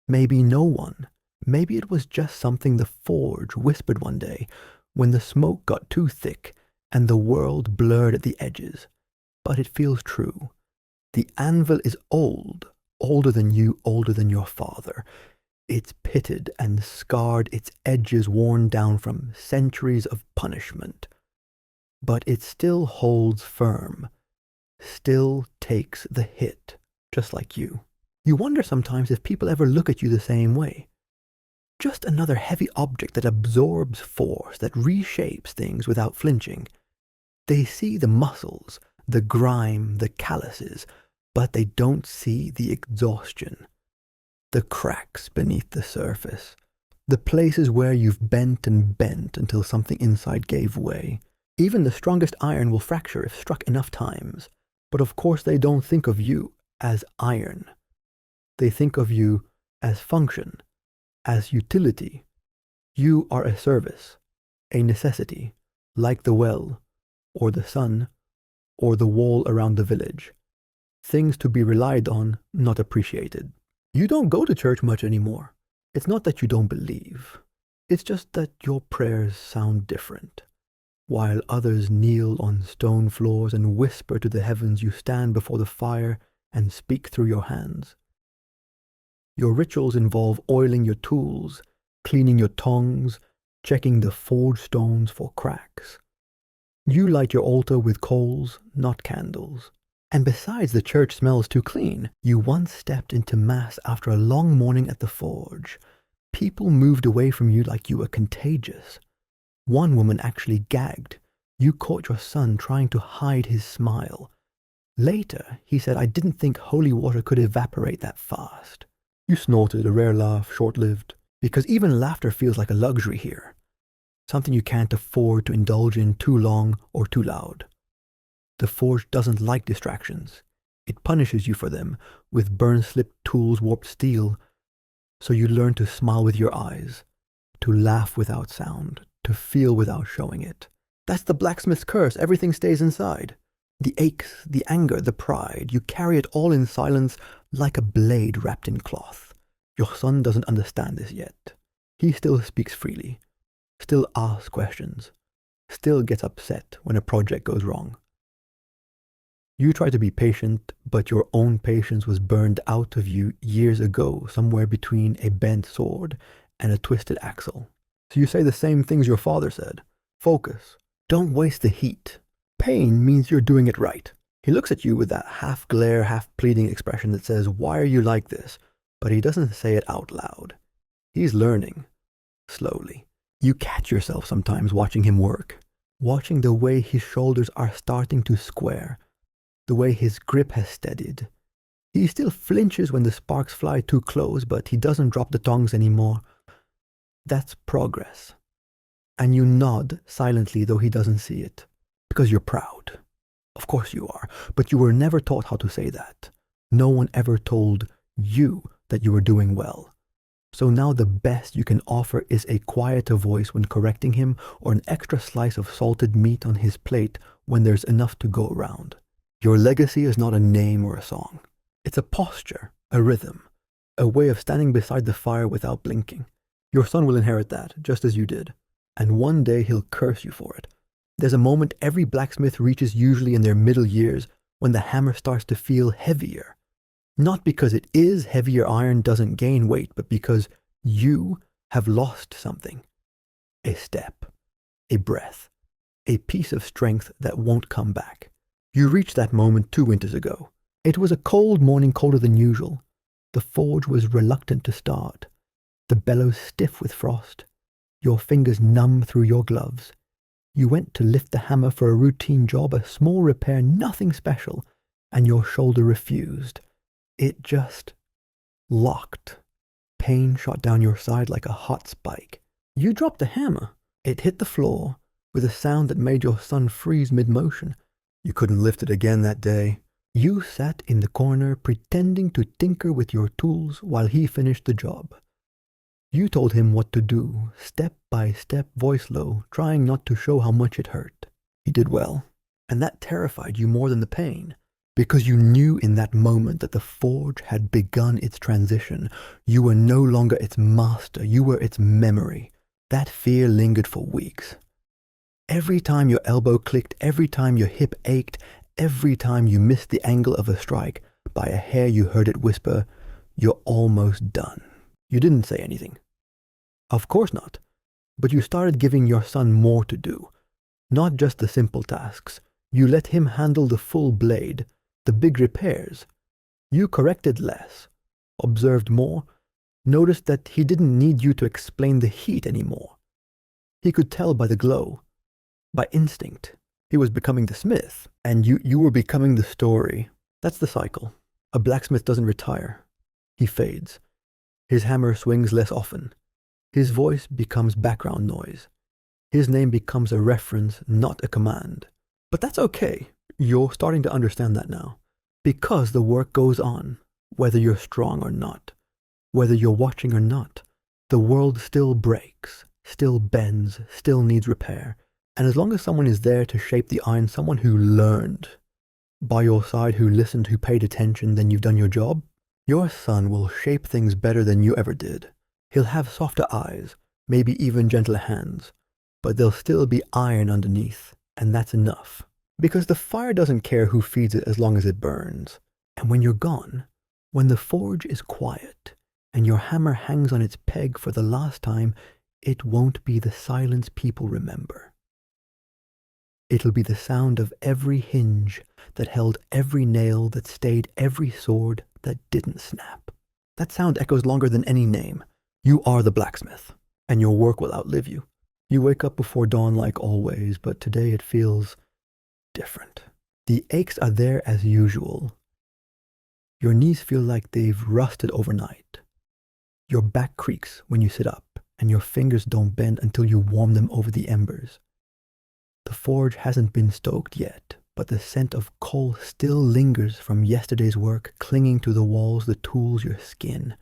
Maybe no one. Maybe it was just something the forge whispered one day when the smoke got too thick and the world blurred at the edges. But it feels true. The anvil is old, older than you, older than your father. It's pitted and scarred, its edges worn down from centuries of punishment. But it still holds firm, still takes the hit, just like you. You wonder sometimes if people ever look at you the same way. Just another heavy object that absorbs force, that reshapes things without flinching. They see the muscles, the grime, the calluses, but they don't see the exhaustion, the cracks beneath the surface, the places where you've bent and bent until something inside gave way. Even the strongest iron will fracture if struck enough times. But of course they don't think of you as iron. They think of you as function, as utility. You are a service, a necessity, like the well, or the sun, or the wall around the village. Things to be relied on, not appreciated. You don't go to church much anymore. It's not that you don't believe. It's just that your prayers sound different. While others kneel on stone floors and whisper to the heavens, you stand before the fire and speak through your hands. Your rituals involve oiling your tools, cleaning your tongs, checking the forge stones for cracks. You light your altar with coals, not candles. And besides the church smells too clean, you once stepped into mass after a long morning at the forge. People moved away from you like you were contagious. One woman actually gagged. You caught your son trying to hide his smile. Later, he said, "I didn't think holy water could evaporate that fast." You snorted, a rare laugh, short-lived, because even laughter feels like a luxury here, something you can't afford to indulge in too long or too loud. The forge doesn't like distractions. It punishes you for them, with burn-slipped tools, warped steel. So you learn to smile with your eyes, to laugh without sound, to feel without showing it. That's the blacksmith's curse. Everything stays inside. The aches, the anger, the pride. You carry it all in silence like a blade wrapped in cloth. Your son doesn't understand this yet. He still speaks freely, still asks questions, still gets upset when a project goes wrong. You try to be patient, but your own patience was burned out of you years ago, somewhere between a bent sword and a twisted axle. So you say the same things your father said. Focus. Don't waste the heat. Pain means you're doing it right. He looks at you with that half glare, half pleading expression that says, "Why are you like this?" But he doesn't say it out loud. He's learning. Slowly. You catch yourself sometimes watching him work. Watching the way his shoulders are starting to square. The way his grip has steadied. He still flinches when the sparks fly too close, but he doesn't drop the tongs anymore. That's progress. And you nod silently, though he doesn't see it. Because you're proud. Of course you are, but you were never taught how to say that. No one ever told you that you were doing well. So now the best you can offer is a quieter voice when correcting him, or an extra slice of salted meat on his plate when there's enough to go around. Your legacy is not a name or a song. It's a posture, a rhythm, a way of standing beside the fire without blinking. Your son will inherit that, just as you did. And one day he'll curse you for it. There's a moment every blacksmith reaches, usually in their middle years, when the hammer starts to feel heavier. Not because it is heavier iron doesn't gain weight, but because you have lost something. A step, a breath, a piece of strength that won't come back. You reached that moment 2 winters ago. It was a cold morning, colder than usual. The forge was reluctant to start, the bellows stiff with frost, your fingers numb through your gloves. You went to lift the hammer for a routine job, a small repair, nothing special, and your shoulder refused. It just locked. Pain shot down your side like a hot spike. You dropped the hammer. It hit the floor with a sound that made your son freeze mid-motion. You couldn't lift it again that day. You sat in the corner pretending to tinker with your tools while he finished the job. You told him what to do, step by step, voice low, trying not to show how much it hurt. He did well, and that terrified you more than the pain, because you knew in that moment that the forge had begun its transition. You were no longer its master, you were its memory. That fear lingered for weeks. Every time your elbow clicked, every time your hip ached, every time you missed the angle of a strike, by a hair you heard it whisper, "You're almost done." You didn't say anything. Of course not. But you started giving your son more to do. Not just the simple tasks. You let him handle the full blade, the big repairs. You corrected less, observed more, noticed that he didn't need you to explain the heat anymore. He could tell by the glow, by instinct. He was becoming the smith, and you were becoming the story. That's the cycle. A blacksmith doesn't retire. He fades. His hammer swings less often. His voice becomes background noise. His name becomes a reference, not a command. But that's okay. You're starting to understand that now. Because the work goes on, whether you're strong or not, whether you're watching or not. The world still breaks, still bends, still needs repair. And as long as someone is there to shape the iron, someone who learned by your side, who listened, who paid attention, then you've done your job. Your son will shape things better than you ever did. He'll have softer eyes, maybe even gentler hands, but there'll still be iron underneath, and that's enough. Because the fire doesn't care who feeds it as long as it burns. And when you're gone, when the forge is quiet, and your hammer hangs on its peg for the last time, it won't be the silence people remember. It'll be the sound of every hinge that held every nail, that stayed every sword that didn't snap. That sound echoes longer than any name. You are the blacksmith, and your work will outlive you. You wake up before dawn like always, but today it feels different. The aches are there as usual. Your knees feel like they've rusted overnight. Your back creaks when you sit up, and your fingers don't bend until you warm them over the embers. The forge hasn't been stoked yet, but the scent of coal still lingers from yesterday's work, clinging to the walls, the tools, your skin.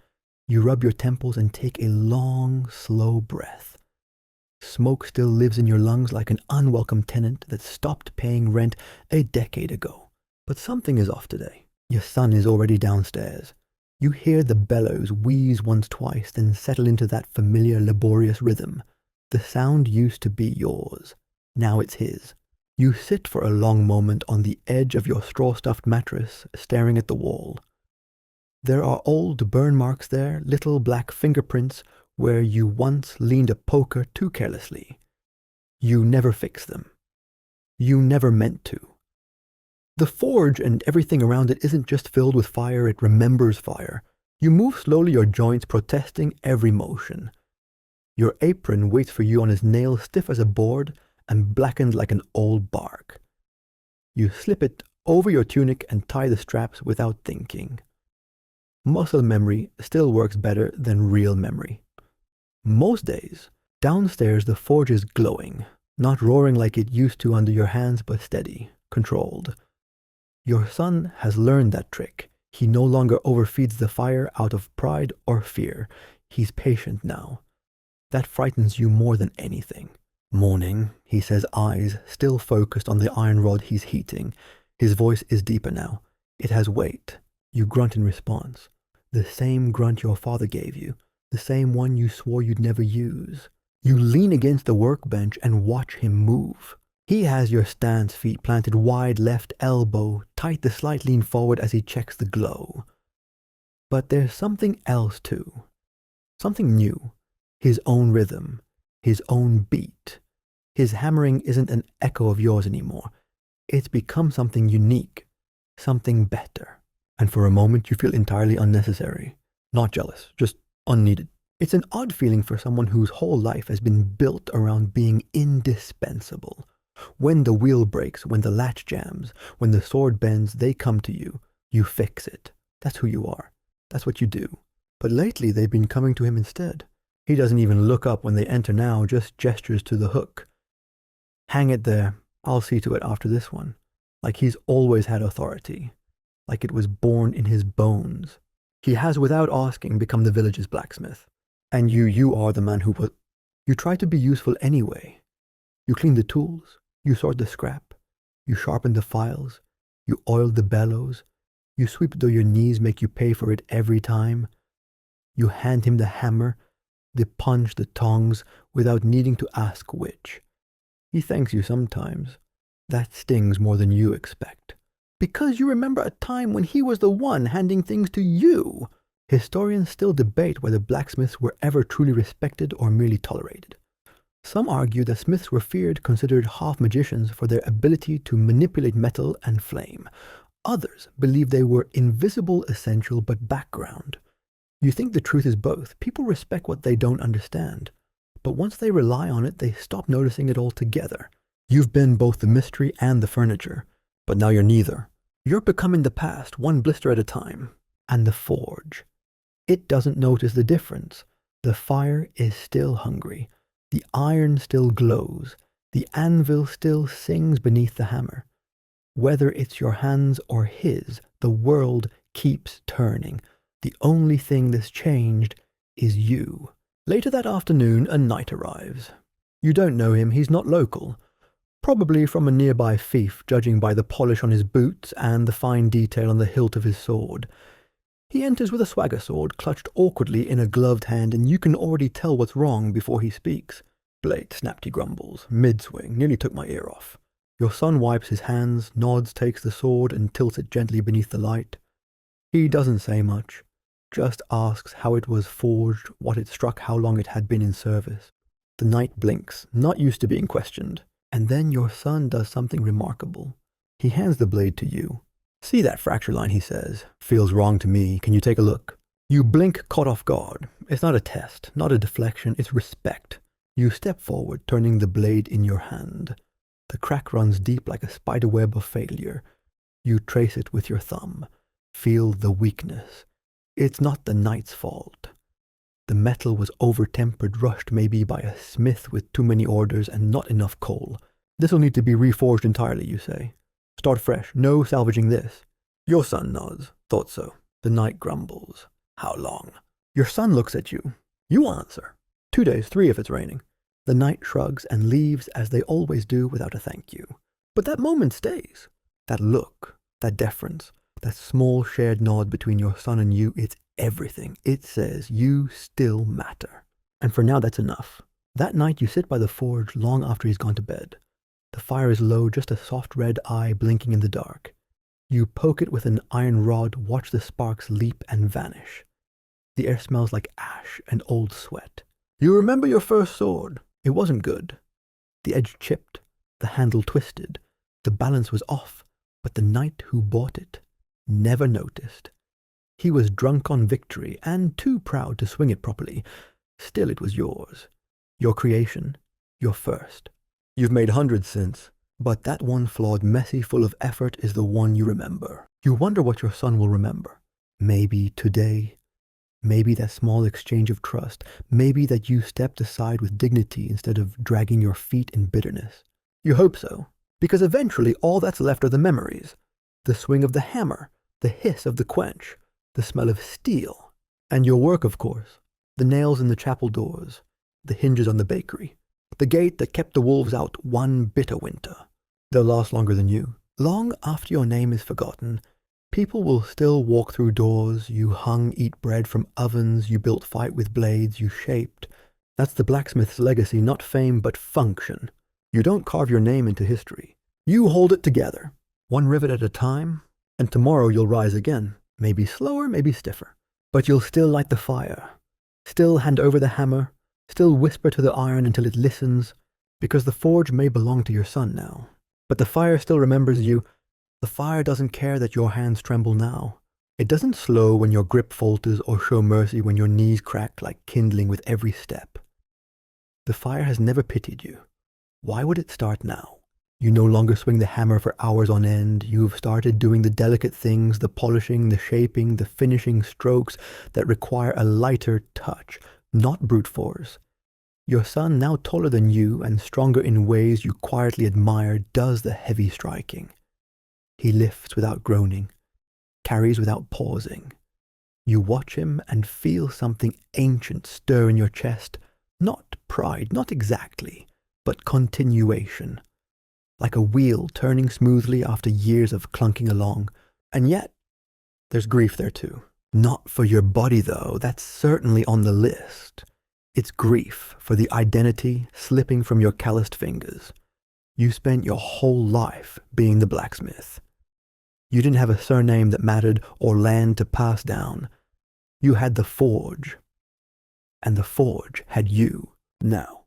You rub your temples and take a long, slow breath. Smoke still lives in your lungs like an unwelcome tenant that stopped paying rent a decade ago. But something is off today. Your son is already downstairs. You hear the bellows wheeze once, twice, then settle into that familiar, laborious rhythm. The sound used to be yours. Now it's his. You sit for a long moment on the edge of your straw-stuffed mattress, staring at the wall. There are old burn marks there, little black fingerprints where you once leaned a poker too carelessly. You never fix them. You never meant to. The forge and everything around it isn't just filled with fire, it remembers fire. You move slowly, your joints protesting every motion. Your apron waits for you on his nail, stiff as a board and blackened like an old bark. You slip it over your tunic and tie the straps without thinking. Muscle memory still works better than real memory. Most days, downstairs the forge is glowing, not roaring like it used to under your hands, but steady, controlled. Your son has learned that trick. He no longer overfeeds the fire out of pride or fear. He's patient now. That frightens you more than anything. Morning, he says, eyes still focused on the iron rod he's heating. His voice is deeper now. It has weight. You grunt in response. The same grunt your father gave you. The same one you swore you'd never use. You lean against the workbench and watch him move. He has your stance feet planted wide, left elbow tight, the slight lean forward as he checks the glow. But there's something else too. Something new. His own rhythm. His own beat. His hammering isn't an echo of yours anymore. It's become something unique. Something better. And for a moment you feel entirely unnecessary. Not jealous, just unneeded. It's an odd feeling for someone whose whole life has been built around being indispensable. When the wheel breaks, when the latch jams, when the sword bends, they come to you. You fix it. That's who you are. That's what you do. But lately they've been coming to him instead. He doesn't even look up when they enter now, just gestures to the hook. Hang it there. I'll see to it after this one. Like he's always had authority. Like it was born in his bones. He has, without asking, become the village's blacksmith. And you are the man who was... You try to be useful anyway. You clean the tools. You sort the scrap. You sharpen the files. You oil the bellows. You sweep though your knees make you pay for it every time. You hand him the hammer, the punch, the tongs, without needing to ask which. He thanks you sometimes. That stings more than you expect. Because you remember a time when he was the one handing things to you. Historians still debate whether blacksmiths were ever truly respected or merely tolerated. Some argue that smiths were feared, considered half magicians for their ability to manipulate metal and flame. Others believe they were invisible, essential, but background. You think the truth is both. People respect what they don't understand. But once they rely on it, they stop noticing it altogether. You've been both the mystery and the furniture. But now you're neither. You're becoming the past, one blister at a time. And the forge. It doesn't notice the difference. The fire is still hungry. The iron still glows. The anvil still sings beneath the hammer. Whether it's your hands or his, the world keeps turning. The only thing that's changed is you. Later that afternoon, a knight arrives. You don't know him, he's not local. Probably from a nearby fief, judging by the polish on his boots and the fine detail on the hilt of his sword. He enters with a swagger sword, clutched awkwardly in a gloved hand, and you can already tell what's wrong before he speaks. Blade snapped, he grumbles. Mid-swing, nearly took my ear off. Your son wipes his hands, nods, takes the sword, and tilts it gently beneath the light. He doesn't say much, just asks how it was forged, what it struck, how long it had been in service. The knight blinks, not used to being questioned. And then your son does something remarkable. He hands the blade to you. See that fracture line, he says. Feels wrong to me. Can you take a look? You blink, caught off guard. It's not a test, not a deflection, it's respect. You step forward, turning the blade in your hand. The crack runs deep like a spiderweb of failure. You trace it with your thumb. Feel the weakness. It's not the knight's fault. The metal was over-tempered, rushed maybe by a smith with too many orders and not enough coal. This'll need to be reforged entirely, you say. Start fresh, no salvaging this. Your son nods. Thought so. The knight grumbles. How long? Your son looks at you. You answer. 2 days, 3 if it's raining. The knight shrugs and leaves as they always do without a thank you. But that moment stays. That look, that deference, that small shared nod between your son and you, it's everything. It says you still matter. And for now that's enough. That night you sit by the forge long after he's gone to bed. The fire is low, just a soft red eye blinking in the dark. You poke it with an iron rod, watch the sparks leap and vanish. The air smells like ash and old sweat. You remember your first sword. It wasn't good. The edge chipped, the handle twisted, the balance was off, but the knight who bought it never noticed. He was drunk on victory and too proud to swing it properly. Still, it was yours. Your creation, your first. You've made hundreds since, but that one flawed, messy, full of effort is the one you remember. You wonder what your son will remember. Maybe today, maybe that small exchange of trust, maybe that you stepped aside with dignity instead of dragging your feet in bitterness. You hope so, because eventually all that's left are the memories. The swing of the hammer, the hiss of the quench, the smell of steel, and your work, of course. The nails in the chapel doors, the hinges on the bakery, the gate that kept the wolves out one bitter winter. They'll last longer than you. Long after your name is forgotten, people will still walk through doors you hung, eat bread from ovens you built, fight with blades you shaped. That's the blacksmith's legacy, not fame but function. You don't carve your name into history. You hold it together, one rivet at a time, and tomorrow you'll rise again. Maybe slower, maybe stiffer. But you'll still light the fire, still hand over the hammer, still whisper to the iron until it listens, because the forge may belong to your son now. But the fire still remembers you. The fire doesn't care that your hands tremble now. It doesn't slow when your grip falters or show mercy when your knees crack like kindling with every step. The fire has never pitied you. Why would it start now? You no longer swing the hammer for hours on end. You've started doing the delicate things, the polishing, the shaping, the finishing strokes that require a lighter touch, not brute force. Your son, now taller than you and stronger in ways you quietly admire, does the heavy striking. He lifts without groaning, carries without pausing. You watch him and feel something ancient stir in your chest. Not pride, not exactly, but continuation. Like a wheel turning smoothly after years of clunking along. And yet, there's grief there too. Not for your body though, that's certainly on the list. It's grief for the identity slipping from your calloused fingers. You spent your whole life being the blacksmith. You didn't have a surname that mattered or land to pass down. You had the forge. And the forge had you. Now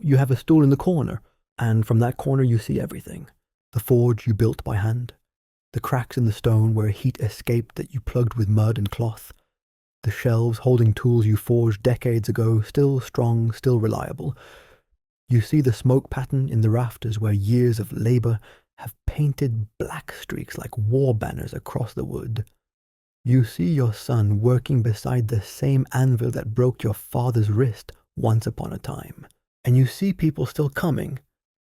you have a stool in the corner. And from that corner you see everything. The forge you built by hand, the cracks in the stone where heat escaped that you plugged with mud and cloth, the shelves holding tools you forged decades ago, still strong, still reliable. You see the smoke pattern in the rafters where years of labor have painted black streaks like war banners across the wood. You see your son working beside the same anvil that broke your father's wrist once upon a time. And you see people still coming.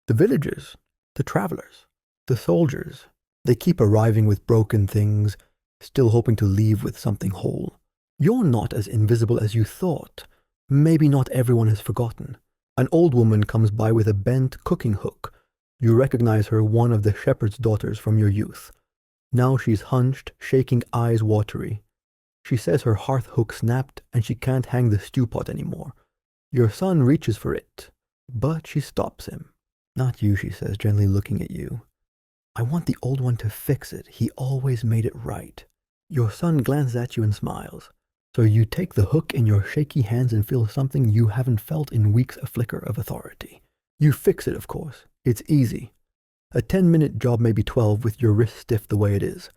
The villagers, the travelers, the soldiers, they keep arriving with broken things, still hoping to leave with something whole. You're not as invisible as you thought. Maybe not everyone has forgotten. An old woman comes by with a bent cooking hook. You recognize her, one of the shepherd's daughters from your youth. Now she's hunched, shaking eyes watery. She says her hearth hook snapped and she can't hang the stew pot anymore. Your son reaches for it, but she stops him. Not you, she says, gently looking at you. I want the old one to fix it. He always made it right. Your son glances at you and smiles. So you take the hook in your shaky hands and feel something you haven't felt in weeks, a flicker of authority. You fix it, of course. It's easy. A 10-minute job may be 12 with your wrist stiff the way it is.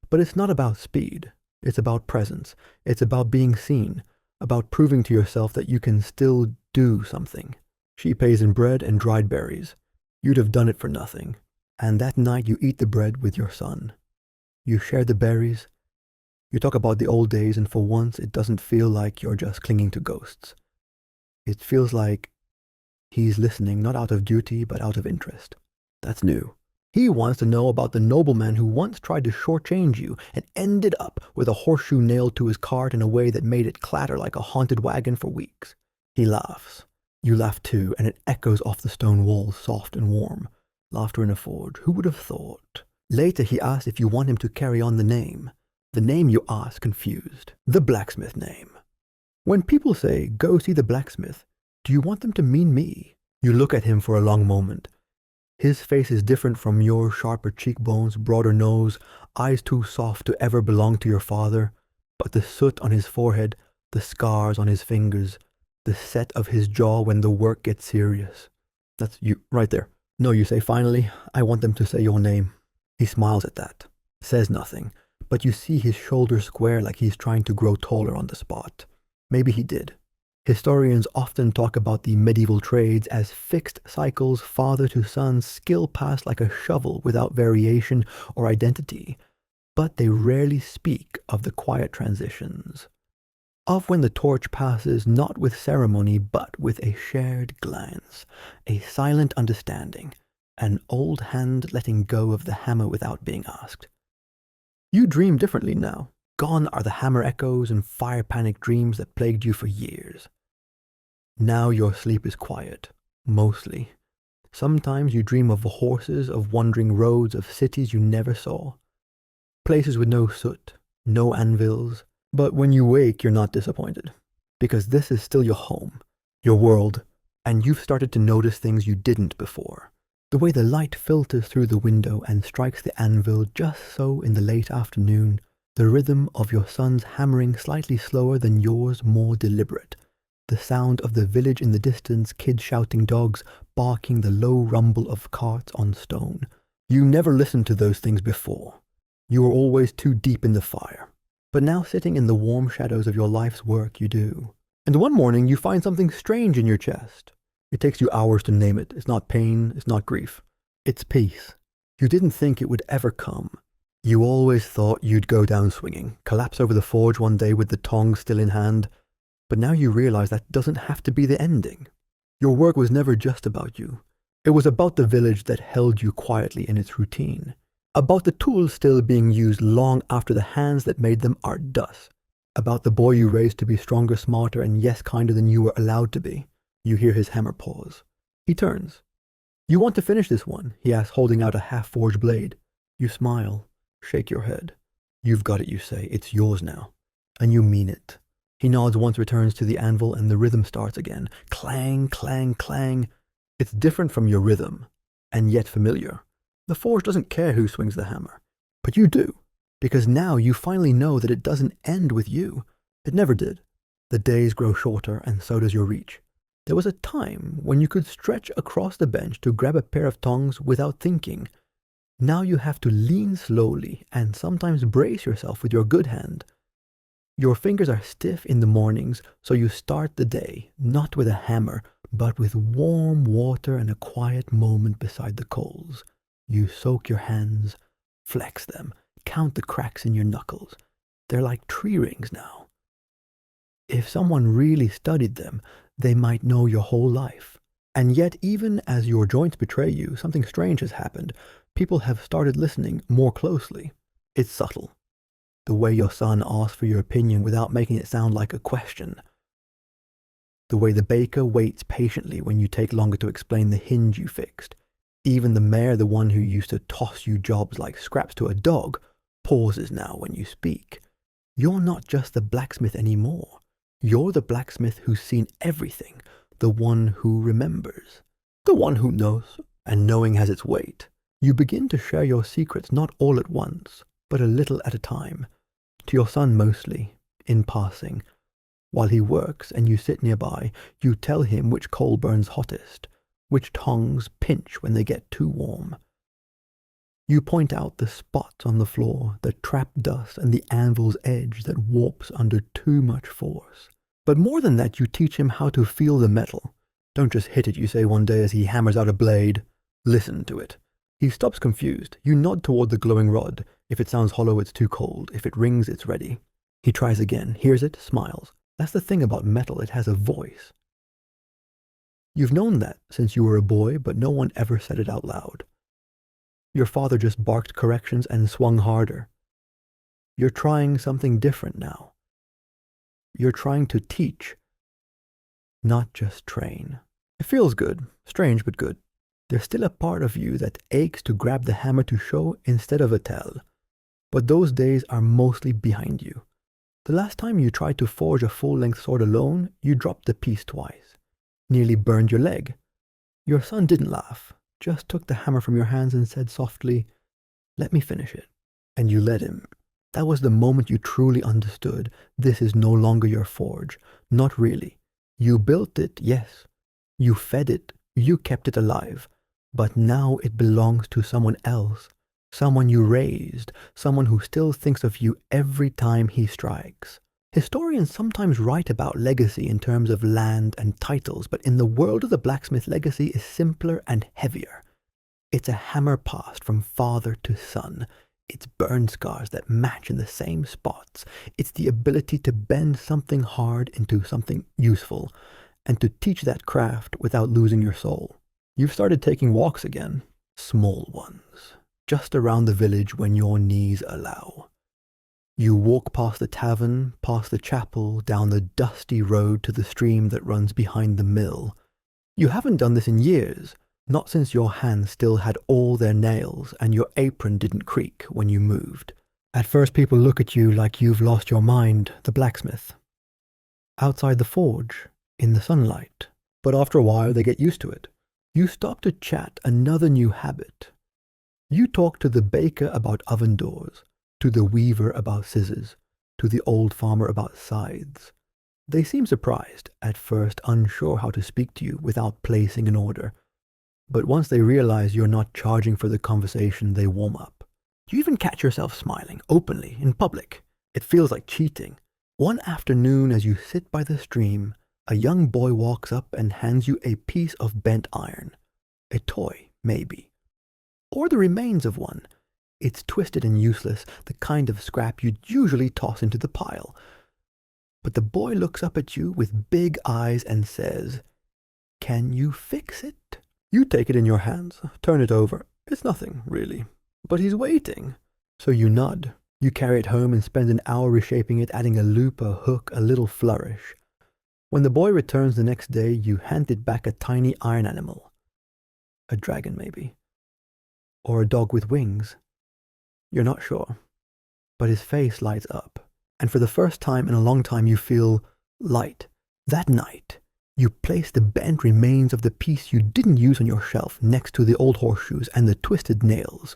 But it's not about speed. It's about presence. It's about being seen. About proving to yourself that you can still do something. She pays in bread and dried berries. You'd have done it for nothing. And that night you eat the bread with your son. You share the berries. You talk about the old days, and for once it doesn't feel like you're just clinging to ghosts. It feels like he's listening, not out of duty, but out of interest. That's new. He wants to know about the nobleman who once tried to shortchange you and ended up with a horseshoe nailed to his cart in a way that made it clatter like a haunted wagon for weeks. He laughs. You laugh too, and it echoes off the stone walls, soft and warm. Laughter in a forge. Who would have thought? Later he asks if you want him to carry on the name. The name you ask, confused. The blacksmith name. When people say, go see the blacksmith, do you want them to mean me? You look at him for a long moment. His face is different from yours, sharper cheekbones, broader nose, eyes too soft to ever belong to your father, but the soot on his forehead, the scars on his fingers, the set of his jaw when the work gets serious. That's you, right there. No, you say, finally, I want them to say your name. He smiles at that, says nothing, but you see his shoulders square like he's trying to grow taller on the spot. Maybe he did. Historians often talk about the medieval trades as fixed cycles, father to son, skill passed like a shovel without variation or identity, but they rarely speak of the quiet transitions, of when the torch passes not with ceremony but with a shared glance, a silent understanding, an old hand letting go of the hammer without being asked. You dream differently now. Gone are the hammer echoes and fire panic dreams that plagued you for years. Now your sleep is quiet, mostly. Sometimes you dream of horses, of wandering roads, of cities you never saw. Places with no soot, no anvils. But when you wake, you're not disappointed. Because this is still your home, your world, and you've started to notice things you didn't before. The way the light filters through the window and strikes the anvil just so in the late afternoon, the rhythm of your son's hammering slightly slower than yours, more deliberate. The sound of the village in the distance, kids shouting, dogs barking, the low rumble of carts on stone. You never listened to those things before. You were always too deep in the fire. But now sitting in the warm shadows of your life's work, you do. And one morning you find something strange in your chest. It takes you hours to name it. It's not pain, it's not grief. It's peace. You didn't think it would ever come. You always thought you'd go down swinging, collapse over the forge one day with the tongs still in hand. But now you realize that doesn't have to be the ending. Your work was never just about you. It was about the village that held you quietly in its routine. About the tools still being used long after the hands that made them are dust. About the boy you raised to be stronger, smarter, and yes, kinder than you were allowed to be. You hear his hammer pause. He turns. You want to finish this one, he asks, holding out a half-forged blade. You smile, shake your head. You've got it, you say. It's yours now. And you mean it. He nods once, returns to the anvil, and the rhythm starts again. Clang, clang, clang. It's different from your rhythm, and yet familiar. The forge doesn't care who swings the hammer, but you do, because now you finally know that it doesn't end with you. It never did. The days grow shorter, and so does your reach. There was a time when you could stretch across the bench to grab a pair of tongs without thinking. Now you have to lean slowly and sometimes brace yourself with your good hand. Your fingers are stiff in the mornings, so you start the day, not with a hammer, but with warm water and a quiet moment beside the coals. You soak your hands, flex them, count the cracks in your knuckles. They're like tree rings now. If someone really studied them, they might know your whole life. And yet, even as your joints betray you, something strange has happened. People have started listening more closely. It's subtle. The way your son asks for your opinion without making it sound like a question. The way the baker waits patiently when you take longer to explain the hinge you fixed. Even the mayor, the one who used to toss you jobs like scraps to a dog, pauses now when you speak. You're not just the blacksmith anymore. You're the blacksmith who's seen everything, the one who remembers, the one who knows, and knowing has its weight. You begin to share your secrets not all at once, but a little at a time, to your son mostly, in passing. While he works and you sit nearby, you tell him which coal burns hottest, which tongs pinch when they get too warm. You point out the spots on the floor, the trapped dust and the anvil's edge that warps under too much force. But more than that, you teach him how to feel the metal. Don't just hit it, you say one day as he hammers out a blade. Listen to it. He stops confused. You nod toward the glowing rod. If it sounds hollow, it's too cold. If it rings, it's ready. He tries again, hears it, smiles. That's the thing about metal, it has a voice. You've known that since you were a boy, but no one ever said it out loud. Your father just barked corrections and swung harder. You're trying something different now. You're trying to teach, not just train. It feels good, strange but good. There's still a part of you that aches to grab the hammer to show instead of a tell. But those days are mostly behind you. The last time you tried to forge a full-length sword alone, you dropped the piece twice. Nearly burned your leg. Your son didn't laugh, just took the hammer from your hands and said softly, "Let me finish it." And you let him. That was the moment you truly understood this is no longer your forge. Not really. You built it, yes. You fed it. You kept it alive. But now it belongs to someone else. Someone you raised. Someone who still thinks of you every time he strikes. Historians sometimes write about legacy in terms of land and titles, but in the world of the blacksmith, legacy is simpler and heavier. It's a hammer passed from father to son. It's burn scars that match in the same spots. It's the ability to bend something hard into something useful, and to teach that craft without losing your soul. You've started taking walks again, small ones, just around the village when your knees allow. You walk past the tavern, past the chapel, down the dusty road to the stream that runs behind the mill. You haven't done this in years. Not since your hands still had all their nails and your apron didn't creak when you moved. At first people look at you like you've lost your mind, the blacksmith. Outside the forge, in the sunlight. But after a while they get used to it. You stop to chat another new habit. You talk to the baker about oven doors, to the weaver about scissors, to the old farmer about scythes. They seem surprised, at first unsure how to speak to you without placing an order. But once they realize you're not charging for the conversation, they warm up. You even catch yourself smiling, openly, in public. It feels like cheating. One afternoon as you sit by the stream, a young boy walks up and hands you a piece of bent iron. A toy, maybe. Or the remains of one. It's twisted and useless, the kind of scrap you'd usually toss into the pile. But the boy looks up at you with big eyes and says, "Can you fix it?" You take it in your hands, turn it over. It's nothing, really. But he's waiting. So you nod. You carry it home and spend an hour reshaping it, adding a loop, a hook, a little flourish. When the boy returns the next day, you hand it back a tiny iron animal. A dragon, maybe. Or a dog with wings. You're not sure. But his face lights up. And for the first time in a long time, you feel light. That night, you place the bent remains of the piece you didn't use on your shelf next to the old horseshoes and the twisted nails.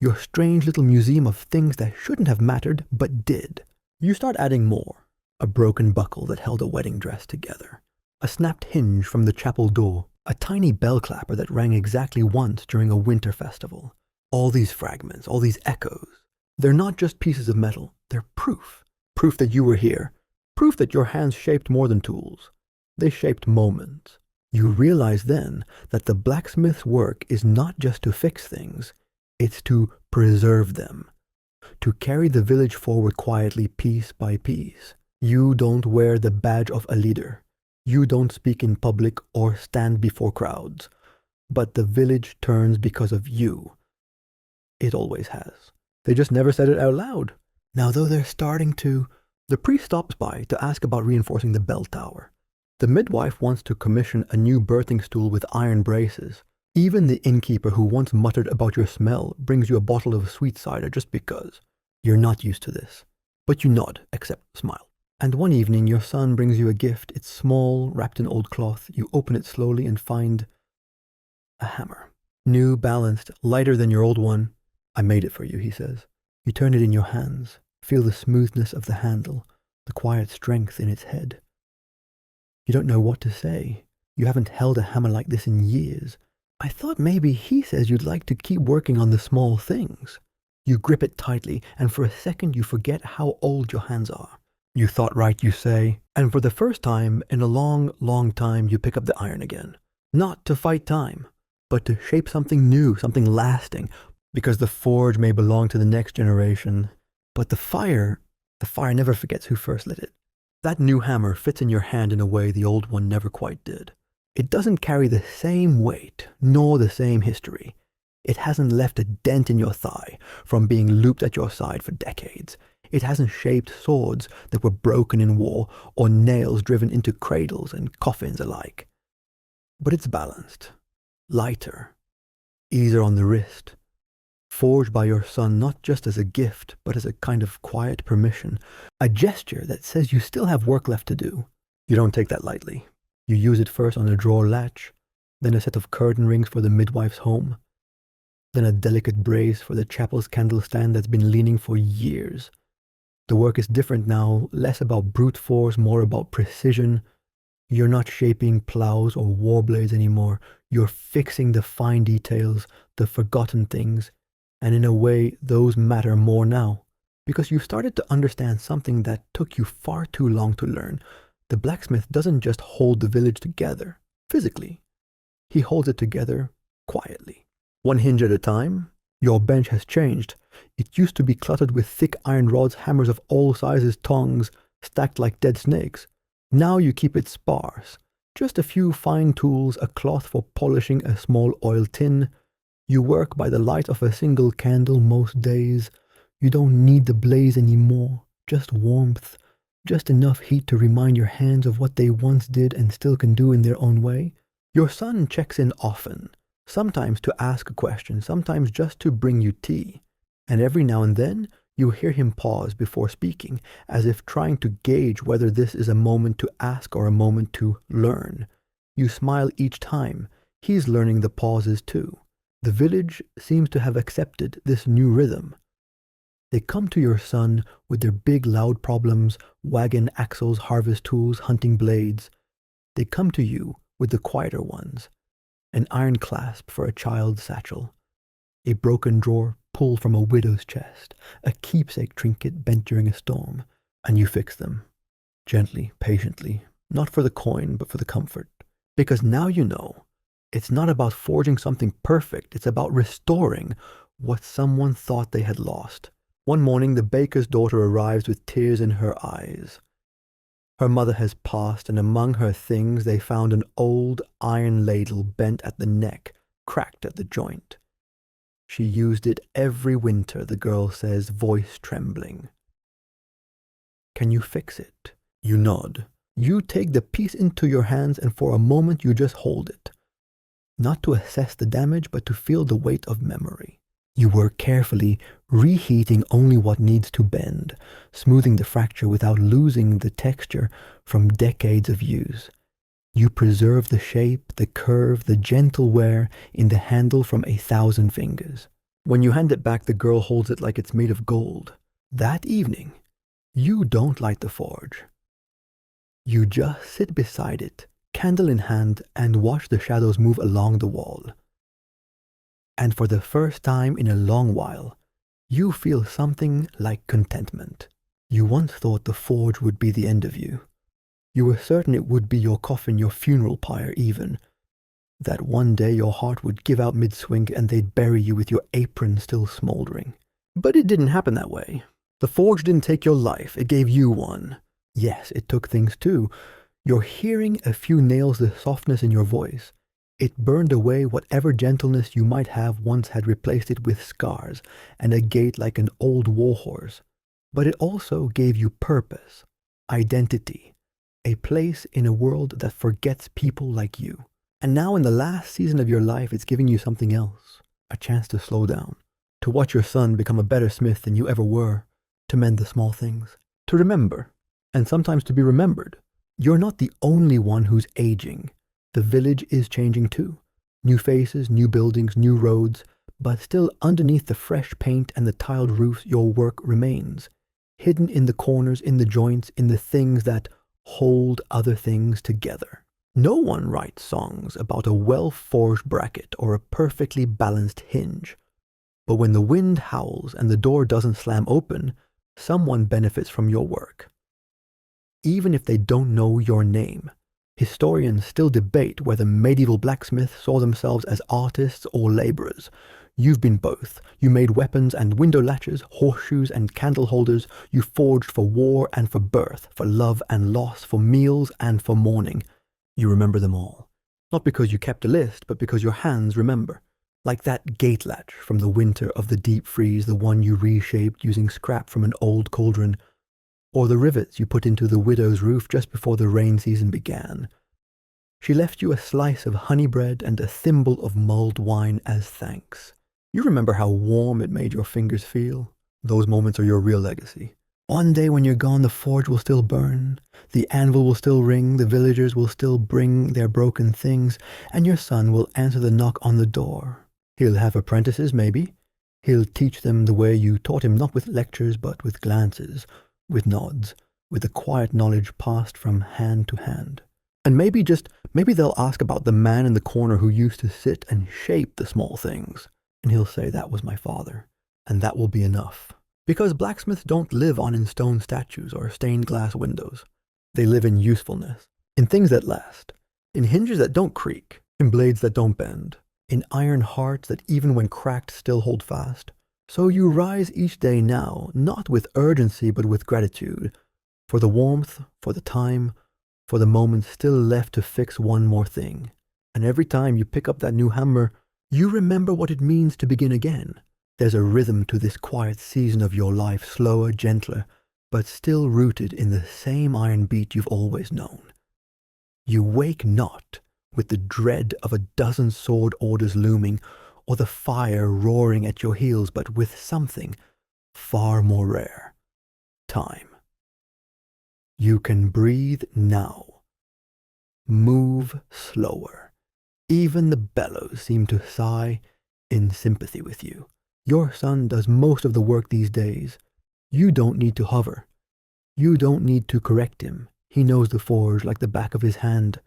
Your strange little museum of things that shouldn't have mattered, but did. You start adding more. A broken buckle that held a wedding dress together. A snapped hinge from the chapel door. A tiny bell clapper that rang exactly once during a winter festival. All these fragments, all these echoes. They're not just pieces of metal. They're proof. Proof that you were here. Proof that your hands shaped more than tools. They shaped moments. You realize then that the blacksmith's work is not just to fix things, it's to preserve them, to carry the village forward quietly piece by piece. You don't wear the badge of a leader. You don't speak in public or stand before crowds, but the village turns because of you. It always has. They just never said it out loud. Now though they're starting to, the priest stops by to ask about reinforcing the bell tower. The midwife wants to commission a new birthing stool with iron braces. Even the innkeeper who once muttered about your smell brings you a bottle of sweet cider just because. You're not used to this. But you nod, except smile. And one evening your son brings you a gift. It's small, wrapped in old cloth. You open it slowly and find a hammer. New, balanced, lighter than your old one. "I made it for you," he says. You turn it in your hands. Feel the smoothness of the handle, the quiet strength in its head. You don't know what to say. You haven't held a hammer like this in years. I thought maybe he says you'd like to keep working on the small things. You grip it tightly, and for a second you forget how old your hands are. You thought right, you say, and for the first time in a long, long time you pick up the iron again. Not to fight time, but to shape something new, something lasting, because the forge may belong to the next generation. But the fire never forgets who first lit it. That new hammer fits in your hand in a way the old one never quite did. It doesn't carry the same weight, nor the same history. It hasn't left a dent in your thigh from being looped at your side for decades. It hasn't shaped swords that were broken in war or nails driven into cradles and coffins alike. But it's balanced, lighter, easier on the wrist, forged by your son not just as a gift, but as a kind of quiet permission, a gesture that says you still have work left to do. You don't take that lightly. You use it first on the drawer latch, then a set of curtain rings for the midwife's home, then a delicate brace for the chapel's candle stand that's been leaning for years. The work is different now, less about brute force, more about precision. You're not shaping plows or war blades anymore. You're fixing the fine details, the forgotten things, and in a way, those matter more now. Because you started to understand something that took you far too long to learn. The blacksmith doesn't just hold the village together, physically. He holds it together quietly. One hinge at a time. Your bench has changed. It used to be cluttered with thick iron rods, hammers of all sizes, tongs, stacked like dead snakes. Now you keep it sparse. Just a few fine tools, a cloth for polishing a small oil tin. You work by the light of a single candle most days. You don't need the blaze anymore, just warmth, just enough heat to remind your hands of what they once did and still can do in their own way. Your son checks in often, sometimes to ask a question, sometimes just to bring you tea. And every now and then, you hear him pause before speaking, as if trying to gauge whether this is a moment to ask or a moment to learn. You smile each time. He's learning the pauses too. The village seems to have accepted this new rhythm. They come to your son with their big loud problems, wagon axles, harvest tools, hunting blades. They come to you with the quieter ones, an iron clasp for a child's satchel, a broken drawer pulled from a widow's chest, a keepsake trinket bent during a storm, and you fix them, gently, patiently, not for the coin, but for the comfort. Because now you know, it's not about forging something perfect, it's about restoring what someone thought they had lost. One morning, the baker's daughter arrives with tears in her eyes. Her mother has passed, and among her things they found an old iron ladle bent at the neck, cracked at the joint. She used it every winter, the girl says, voice trembling. Can you fix it? You nod. You take the piece into your hands, and for a moment you just hold it. Not to assess the damage, but to feel the weight of memory. You work carefully, reheating only what needs to bend, smoothing the fracture without losing the texture from decades of use. You preserve the shape, the curve, the gentle wear in the handle from 1,000 fingers. When you hand it back, the girl holds it like it's made of gold. That evening, you don't light the forge. You just sit beside it, candle in hand, and watch the shadows move along the wall. And for the first time in a long while, you feel something like contentment. You once thought the forge would be the end of you. You were certain it would be your coffin, your funeral pyre even. That one day your heart would give out mid-swing and they'd bury you with your apron still smoldering. But it didn't happen that way. The forge didn't take your life, it gave you one. Yes, it took things too. Your hearing, a few nails, the softness in your voice. It burned away whatever gentleness you might have once had replaced it with scars and a gait like an old warhorse. But it also gave you purpose, identity, a place in a world that forgets people like you. And now in the last season of your life, it's giving you something else, a chance to slow down, to watch your son become a better smith than you ever were, to mend the small things, to remember, and sometimes to be remembered. You're not the only one who's aging. The village is changing too. New faces, new buildings, new roads, but still underneath the fresh paint and the tiled roofs, your work remains, hidden in the corners, in the joints, in the things that hold other things together. No one writes songs about a well-forged bracket or a perfectly balanced hinge. But when the wind howls and the door doesn't slam open, someone benefits from your work. Even if they don't know your name. Historians still debate whether medieval blacksmiths saw themselves as artists or laborers. You've been both. You made weapons and window latches, horseshoes and candle holders. You forged for war and for birth, for love and loss, for meals and for mourning. You remember them all. Not because you kept a list, but because your hands remember. Like that gate latch from the winter of the deep freeze, the one you reshaped using scrap from an old cauldron. Or the rivets you put into the widow's roof just before the rain season began. She left you a slice of honey bread and a thimble of mulled wine as thanks. You remember how warm it made your fingers feel? Those moments are your real legacy. One day when you're gone, the forge will still burn, the anvil will still ring, the villagers will still bring their broken things, and your son will answer the knock on the door. He'll have apprentices, maybe. He'll teach them the way you taught him, not with lectures, but with glances, with nods, with the quiet knowledge passed from hand to hand. And maybe they'll ask about the man in the corner who used to sit and shape the small things. And he'll say, that was my father, and that will be enough. Because blacksmiths don't live on in stone statues or stained glass windows. They live in usefulness, in things that last, in hinges that don't creak, in blades that don't bend, in iron hearts that even when cracked still hold fast. So you rise each day now, not with urgency but with gratitude, for the warmth, for the time, for the moments still left to fix one more thing. And every time you pick up that new hammer, you remember what it means to begin again. There's a rhythm to this quiet season of your life, slower, gentler, but still rooted in the same iron beat you've always known. You wake not with the dread of a dozen sword orders looming, or the fire roaring at your heels, but with something far more rare: time. You can breathe now. Move slower. Even the bellows seem to sigh in sympathy with you. Your son does most of the work these days. You don't need to hover. You don't need to correct him. He knows the forge like the back of his hand.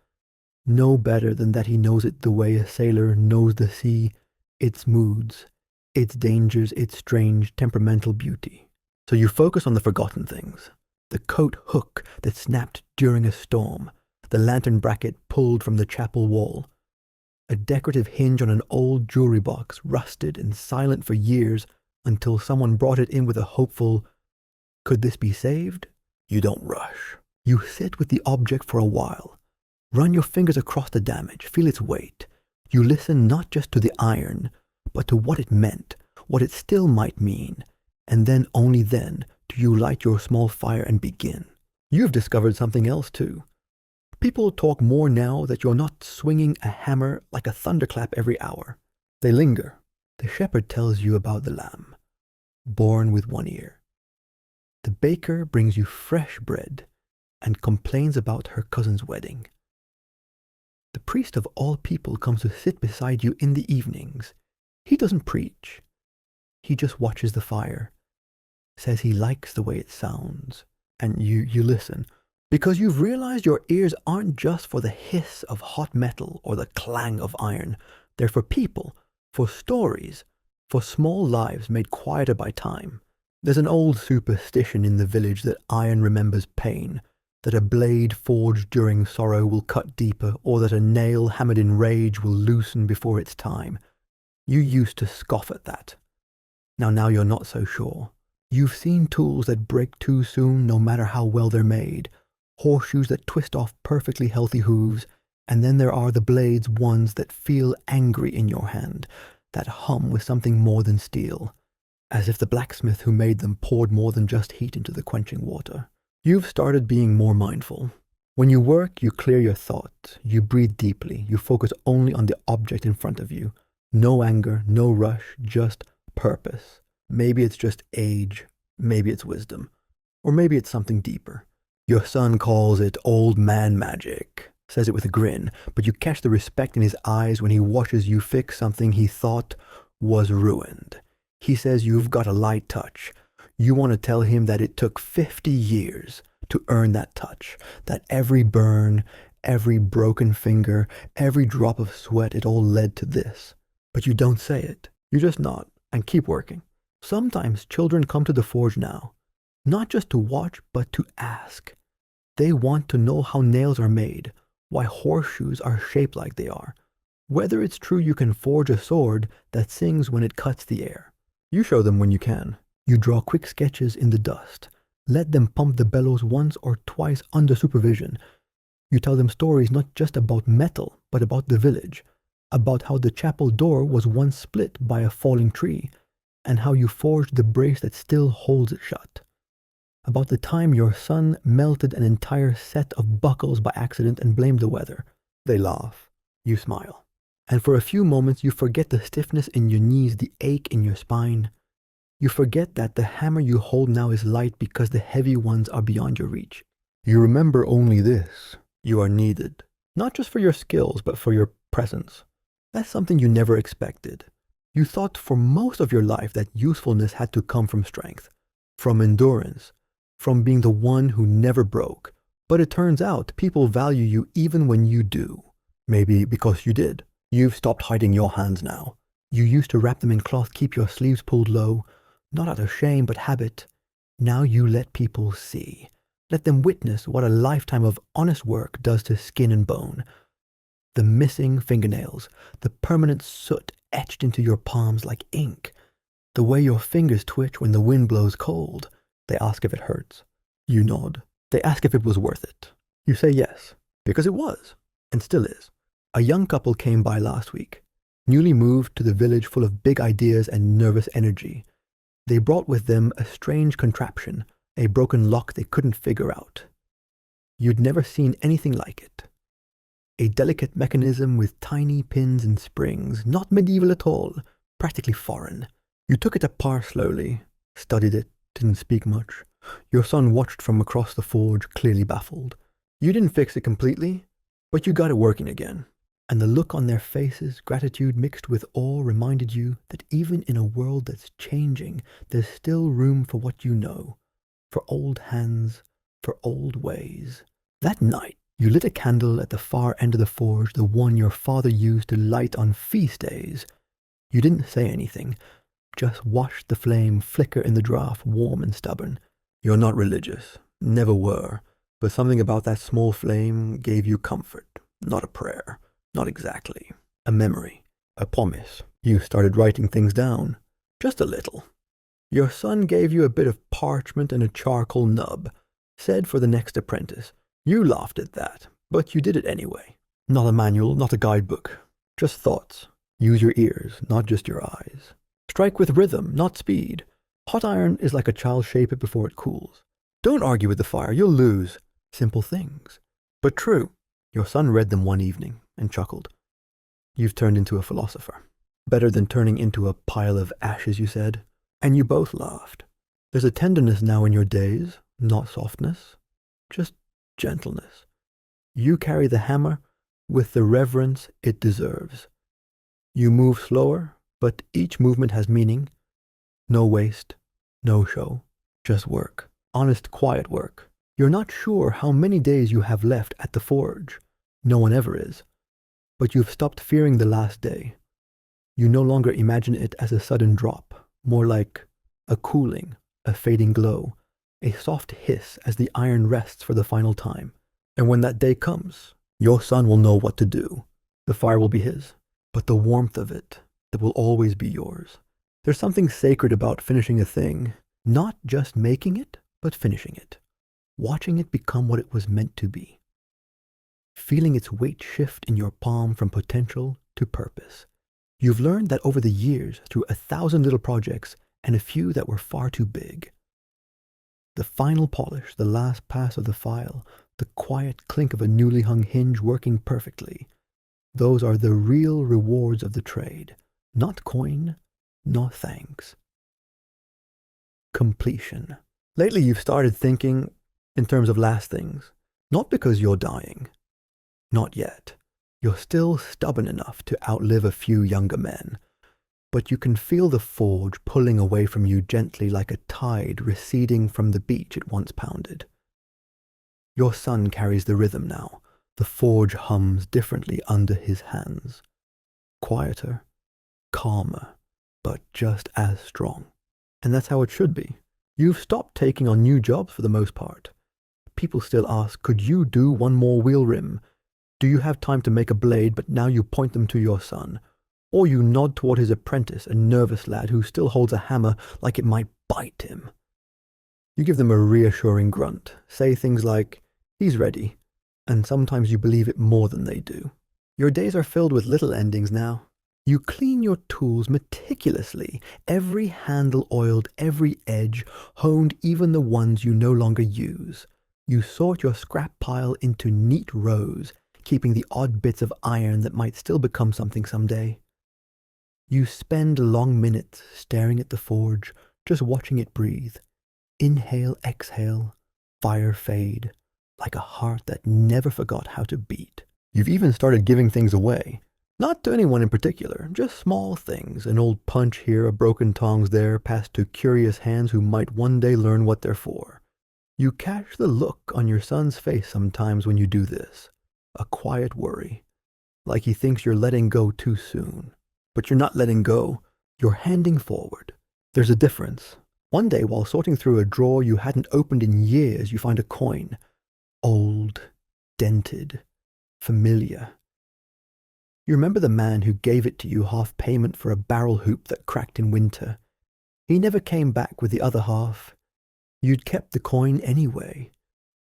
No better than that he knows it the way a sailor knows the sea, its moods, its dangers, its strange temperamental beauty. So you focus on the forgotten things. The coat hook that snapped during a storm, the lantern bracket pulled from the chapel wall, a decorative hinge on an old jewelry box, rusted and silent for years until someone brought it in with a hopeful, could this be saved? You don't rush. You sit with the object for a while. Run your fingers across the damage, feel its weight. You listen not just to the iron, but to what it meant, what it still might mean, and then, only then, do you light your small fire and begin. You've discovered something else too. People talk more now that you're not swinging a hammer like a thunderclap every hour. They linger. The shepherd tells you about the lamb, born with one ear. The baker brings you fresh bread and complains about her cousin's wedding. The priest of all people comes to sit beside you in the evenings. He doesn't preach. He just watches the fire, says he likes the way it sounds, and you listen. Because you've realized your ears aren't just for the hiss of hot metal or the clang of iron. They're for people, for stories, for small lives made quieter by time. There's an old superstition in the village that iron remembers pain, that a blade forged during sorrow will cut deeper, or that a nail hammered in rage will loosen before its time. You used to scoff at that. Now you're not so sure. You've seen tools that break too soon no matter how well they're made, horseshoes that twist off perfectly healthy hooves, and then there are the blades, ones that feel angry in your hand, that hum with something more than steel, as if the blacksmith who made them poured more than just heat into the quenching water. You've started being more mindful. When you work, you clear your thoughts, you breathe deeply, you focus only on the object in front of you. No anger, no rush, just purpose. Maybe it's just age, maybe it's wisdom, or maybe it's something deeper. Your son calls it old man magic, says it with a grin, but you catch the respect in his eyes when he watches you fix something he thought was ruined. He says you've got a light touch. You want to tell him that it took 50 years to earn that touch, that every burn, every broken finger, every drop of sweat, it all led to this. But you don't say it. You just nod and keep working. Sometimes children come to the forge now, not just to watch, but to ask. They want to know how nails are made, why horseshoes are shaped like they are, whether it's true you can forge a sword that sings when it cuts the air. You show them when you can. You draw quick sketches in the dust. Let them pump the bellows once or twice under supervision. You tell them stories not just about metal, but about the village, about how the chapel door was once split by a falling tree, and how you forged the brace that still holds it shut. About the time your son melted an entire set of buckles by accident and blamed the weather. They laugh. You smile. And for a few moments you forget the stiffness in your knees, the ache in your spine. You forget that the hammer you hold now is light because the heavy ones are beyond your reach. You remember only this. You are needed, not just for your skills, but for your presence. That's something you never expected. You thought for most of your life that usefulness had to come from strength, from endurance, from being the one who never broke. But it turns out people value you even when you do. Maybe because you did. You've stopped hiding your hands now. You used to wrap them in cloth, keep your sleeves pulled low, not out of shame but habit. Now you let people see. Let them witness what a lifetime of honest work does to skin and bone. The missing fingernails, the permanent soot etched into your palms like ink, the way your fingers twitch when the wind blows cold. They ask if it hurts. You nod. They ask if it was worth it. You say yes, because it was, and still is. A young couple came by last week, newly moved to the village full of big ideas and nervous energy. They brought with them a strange contraption, a broken lock they couldn't figure out. You'd never seen anything like it. A delicate mechanism with tiny pins and springs, not medieval at all, practically foreign. You took it apart slowly, studied it, didn't speak much. Your son watched from across the forge, clearly baffled. You didn't fix it completely, but you got it working again. And the look on their faces, gratitude mixed with awe, reminded you that even in a world that's changing, there's still room for what you know, for old hands, for old ways. That night, you lit a candle at the far end of the forge, the one your father used to light on feast days. You didn't say anything, just watched the flame flicker in the draught, warm and stubborn. You're not religious, never were, but something about that small flame gave you comfort, not a prayer, not exactly, a memory, a promise. You started writing things down, just a little. Your son gave you a bit of parchment and a charcoal nub, said for the next apprentice. You laughed at that, but you did it anyway. Not a manual, not a guidebook, just thoughts. Use your ears, not just your eyes. Strike with rhythm, not speed. Hot iron is like a child, shape it before it cools. Don't argue with the fire, you'll lose. Simple things, but true. Your son read them one evening and chuckled. You've turned into a philosopher. Better than turning into a pile of ashes, you said. And you both laughed. There's a tenderness now in your days, not softness, just gentleness. You carry the hammer with the reverence it deserves. You move slower, but each movement has meaning. No waste, no show, just work. Honest, quiet work. You're not sure how many days you have left at the forge. No one ever is. But you've stopped fearing the last day. You no longer imagine it as a sudden drop, more like a cooling, a fading glow, a soft hiss as the iron rests for the final time. And when that day comes, your son will know what to do. The fire will be his, but the warmth of it, that will always be yours. There's something sacred about finishing a thing, not just making it, but finishing it. Watching it become what it was meant to be. Feeling its weight shift in your palm from potential to purpose. You've learned that over the years, through 1,000 little projects and a few that were far too big. The final polish, the last pass of the file, the quiet clink of a newly hung hinge working perfectly. Those are the real rewards of the trade. Not coin, not thanks. Completion. Lately you've started thinking in terms of last things. Not because you're dying. Not yet. You're still stubborn enough to outlive a few younger men. But you can feel the forge pulling away from you gently like a tide receding from the beach it once pounded. Your son carries the rhythm now. The forge hums differently under his hands. Quieter, calmer, but just as strong. And that's how it should be. You've stopped taking on new jobs for the most part. People still ask, could you do one more wheel rim? Do you have time to make a blade, but now you point them to your son? Or you nod toward his apprentice, a nervous lad who still holds a hammer like it might bite him. You give them a reassuring grunt, say things like, he's ready, and sometimes you believe it more than they do. Your days are filled with little endings now. You clean your tools meticulously, every handle oiled, every edge honed, even the ones you no longer use. You sort your scrap pile into neat rows, keeping the odd bits of iron that might still become something someday. You spend long minutes staring at the forge, just watching it breathe. Inhale, exhale, fire fade, like a heart that never forgot how to beat. You've even started giving things away. Not to anyone in particular, just small things. An old punch here, a broken tongs there, passed to curious hands who might one day learn what they're for. You catch the look on your son's face sometimes when you do this. A quiet worry, like he thinks you're letting go too soon. But you're not letting go, you're handing forward. There's a difference. One day, while sorting through a drawer you hadn't opened in years, you find a coin. Old, dented, familiar. You remember the man who gave it to you half payment for a barrel hoop that cracked in winter. He never came back with the other half. You'd kept the coin anyway,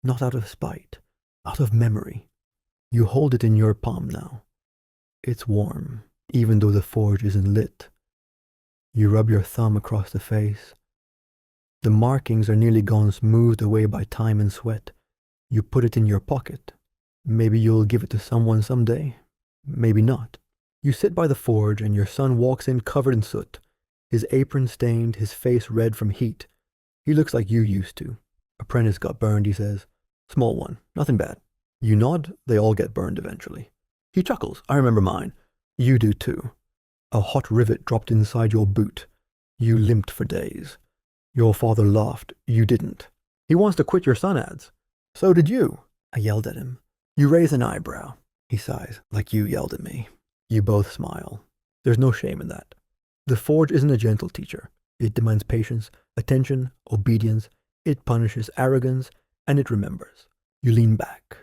not out of spite, out of memory. You hold it in your palm now. It's warm, even though the forge isn't lit. You rub your thumb across the face. The markings are nearly gone, smoothed away by time and sweat. You put it in your pocket. Maybe you'll give it to someone someday. Maybe not. You sit by the forge and your son walks in covered in soot, his apron stained, his face red from heat. He looks like you used to. Apprentice got burned, he says. Small one, nothing bad. You nod, they all get burned eventually. He chuckles, I remember mine. You do too. A hot rivet dropped inside your boot. You limped for days. Your father laughed, you didn't. He wants to quit, your son adds. So did you. I yelled at him. You raise an eyebrow. He sighs, like you yelled at me. You both smile. There's no shame in that. The forge isn't a gentle teacher. It demands patience, attention, obedience. It punishes arrogance, and it remembers. You lean back.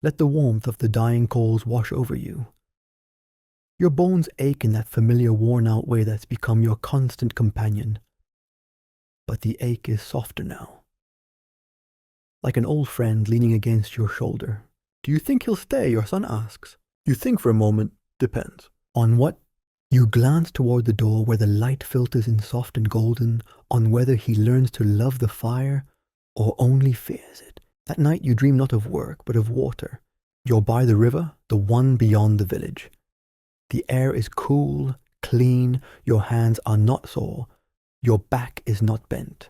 Let the warmth of the dying coals wash over you. Your bones ache in that familiar worn-out way that's become your constant companion. But the ache is softer now. Like an old friend leaning against your shoulder. Do you think he'll stay? Your son asks. You think for a moment. Depends. On what? You glance toward the door where the light filters in soft and golden, on whether he learns to love the fire or only fears it. That night you dream not of work, but of water. You're by the river, the one beyond the village. The air is cool, clean, your hands are not sore, your back is not bent.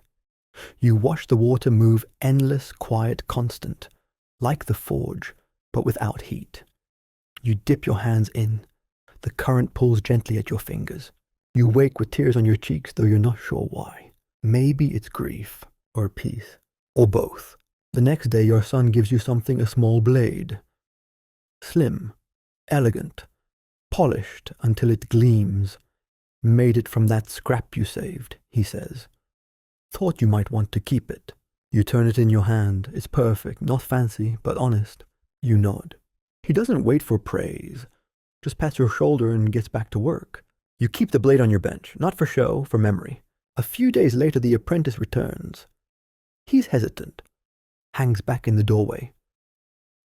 You watch the water move endless, quiet, constant, like the forge, but without heat. You dip your hands in. The current pulls gently at your fingers. You wake with tears on your cheeks, though you're not sure why. Maybe it's grief, or peace, or both. The next day your son gives you something, a small blade. Slim, elegant, polished until it gleams. Made it from that scrap you saved, he says. Thought you might want to keep it. You turn it in your hand. It's perfect, not fancy, but honest. You nod. He doesn't wait for praise. Just pats your shoulder and gets back to work. You keep the blade on your bench, not for show, for memory. A few days later the apprentice returns. He's hesitant. Hangs back in the doorway.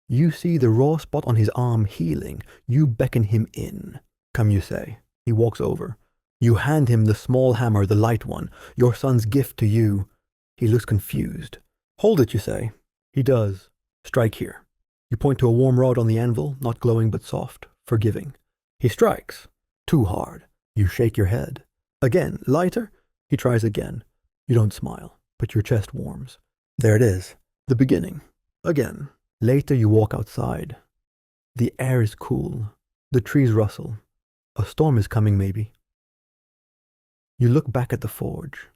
You see the raw spot on his arm healing. You beckon him in. Come, you say. He walks over. You hand him the small hammer, the light one, your son's gift to you. He looks confused. Hold it, you say. He does. Strike here. You point to a warm rod on the anvil, not glowing but soft, forgiving. He strikes. Too hard. You shake your head. Again, lighter. He tries again. You don't smile, but your chest warms. There it is. The beginning. Again. Later you walk outside. The air is cool. The trees rustle. A storm is coming, maybe. You look back at the forge.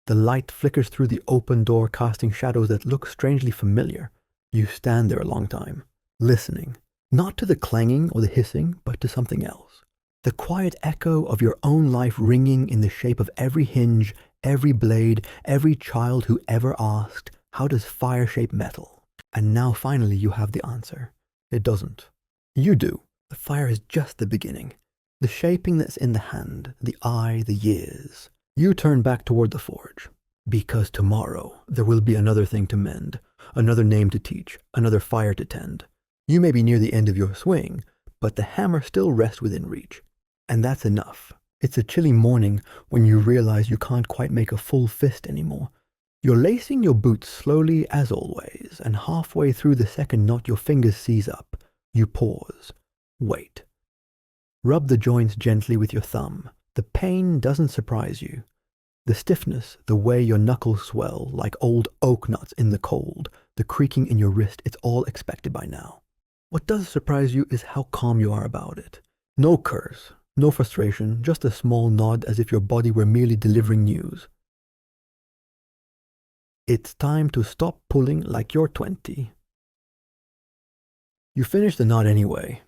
The light flickers through the open door, casting shadows that look strangely familiar. You stand there a long time, listening, not to the clanging or the hissing, but to something else. The quiet echo of your own life ringing in the shape of every hinge, every blade, every child who ever asked, how does fire shape metal? And now finally you have the answer. It doesn't. You do. The fire is just the beginning. The shaping that's in the hand, the eye, the years. You turn back toward the forge. Because tomorrow there will be another thing to mend, another name to teach, another fire to tend. You may be near the end of your swing, but the hammer still rests within reach. And that's enough. It's a chilly morning when you realize you can't quite make a full fist anymore. You're lacing your boots slowly as always, and halfway through the second knot your fingers seize up. You pause. Wait. Rub the joints gently with your thumb. The pain doesn't surprise you. The stiffness, the way your knuckles swell like old oak nuts in the cold, the creaking in your wrist, it's all expected by now. What does surprise you is how calm you are about it. No curse, no frustration, just a small nod as if your body were merely delivering news. It's time to stop pulling like you're 20. You finish the knot anyway.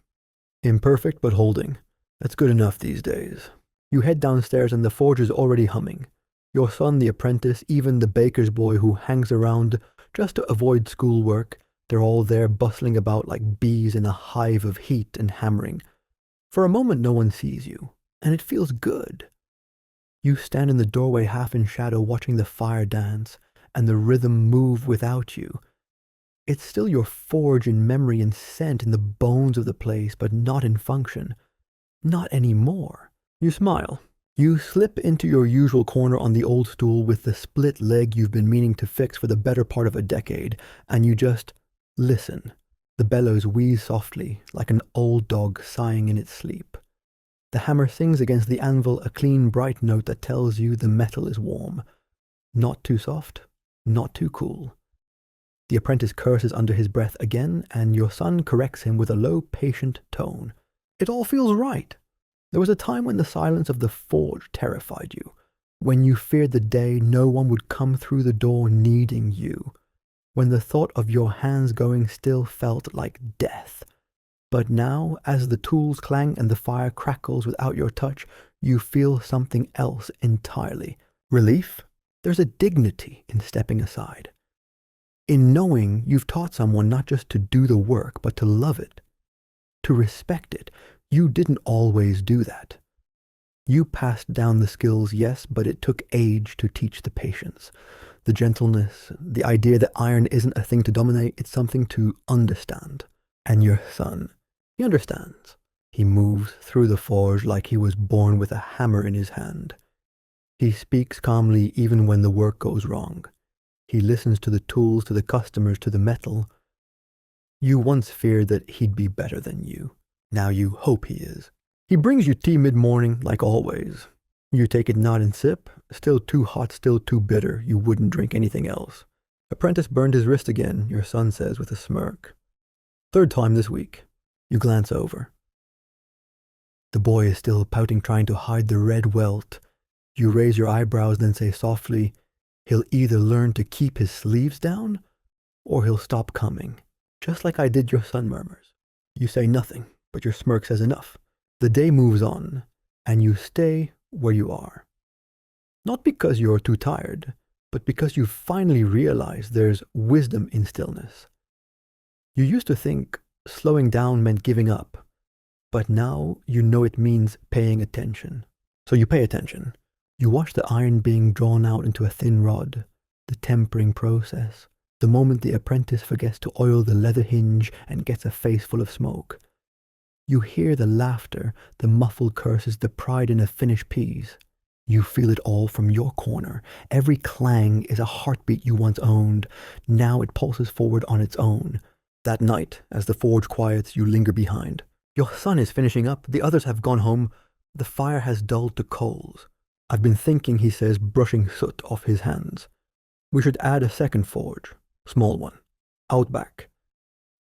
Imperfect but holding. That's good enough these days. You head downstairs and the forge is already humming. Your son, the apprentice, even the baker's boy who hangs around just to avoid schoolwork, they're all there bustling about like bees in a hive of heat and hammering. For a moment no one sees you, and it feels good. You stand in the doorway half in shadow watching the fire dance, and the rhythm move without you. It's still your forge in memory and scent in the bones of the place, but not in function. Not anymore. You smile. You slip into your usual corner on the old stool with the split leg you've been meaning to fix for the better part of a decade, and you just listen. The bellows wheeze softly, like an old dog sighing in its sleep. The hammer sings against the anvil a clean, bright note that tells you the metal is warm. Not too soft, not too cool. The apprentice curses under his breath again, and your son corrects him with a low, patient tone. It all feels right. There was a time when the silence of the forge terrified you, when you feared the day no one would come through the door needing you, when the thought of your hands going still felt like death. But now, as the tools clang and the fire crackles without your touch, you feel something else entirely. Relief? There's a dignity in stepping aside. In knowing you've taught someone not just to do the work, but to love it, to respect it. You didn't always do that. You passed down the skills, yes, but it took age to teach the patience, the gentleness, the idea that iron isn't a thing to dominate, it's something to understand. And your son, he understands. He moves through the forge like he was born with a hammer in his hand. He speaks calmly even when the work goes wrong. He listens to the tools, to the customers, to the metal. You once feared that he'd be better than you. Now you hope he is. He brings you tea mid-morning, like always. You take it not and sip. Still too hot, still too bitter. You wouldn't drink anything else. Apprentice burned his wrist again, your son says with a smirk. Third time this week. You glance over. The boy is still pouting, trying to hide the red welt. You raise your eyebrows, then say softly, he'll either learn to keep his sleeves down, or he'll stop coming. Just like I did, your son murmurs. You say nothing, but your smirk says enough. The day moves on, and you stay where you are. Not because you're too tired, but because you finally realize there's wisdom in stillness. You used to think slowing down meant giving up, but now you know it means paying attention. So you pay attention. You watch the iron being drawn out into a thin rod, the tempering process, the moment the apprentice forgets to oil the leather hinge and gets a face full of smoke. You hear the laughter, the muffled curses, the pride in a finished piece. You feel it all from your corner. Every clang is a heartbeat you once owned. Now it pulses forward on its own. That night, as the forge quiets, you linger behind. Your son is finishing up. The others have gone home. The fire has dulled to coals. I've been thinking, he says, brushing soot off his hands. We should add a second forge, small one, out back,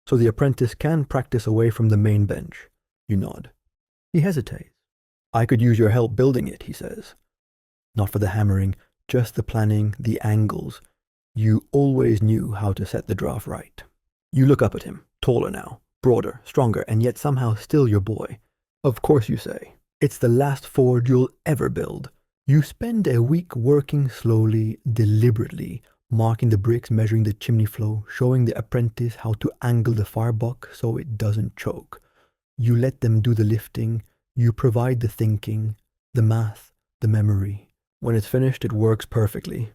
so the apprentice can practice away from the main bench. You nod. He hesitates. I could use your help building it, he says. Not for the hammering, just the planning, the angles. You always knew how to set the draft right. You look up at him, taller now, broader, stronger, and yet somehow still your boy. Of course, you say. It's the last forge you'll ever build. You spend a week working slowly, deliberately, marking the bricks, measuring the chimney flow, showing the apprentice how to angle the firebuck so it doesn't choke. You let them do the lifting. You provide the thinking, the math, the memory. When it's finished, it works perfectly.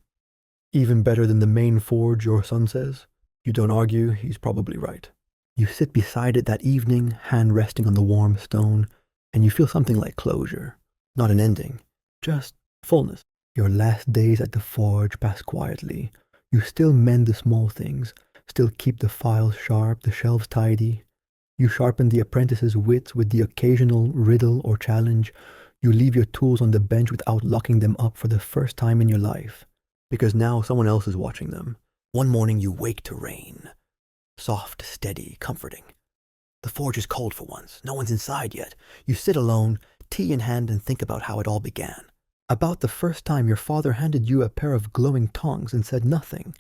Even better than the main forge, your son says. You don't argue, he's probably right. You sit beside it that evening, hand resting on the warm stone, and you feel something like closure. Not an ending, just fullness. Your last days at the forge pass quietly. You still mend the small things, still keep the files sharp, the shelves tidy. You sharpen the apprentice's wits with the occasional riddle or challenge. You leave your tools on the bench without locking them up for the first time in your life, because now someone else is watching them. One morning you wake to rain. Soft, steady, comforting. The forge is cold for once. No one's inside yet. You sit alone, tea in hand, and think about how it all began. About the first time your father handed you a pair of glowing tongs and said nothing.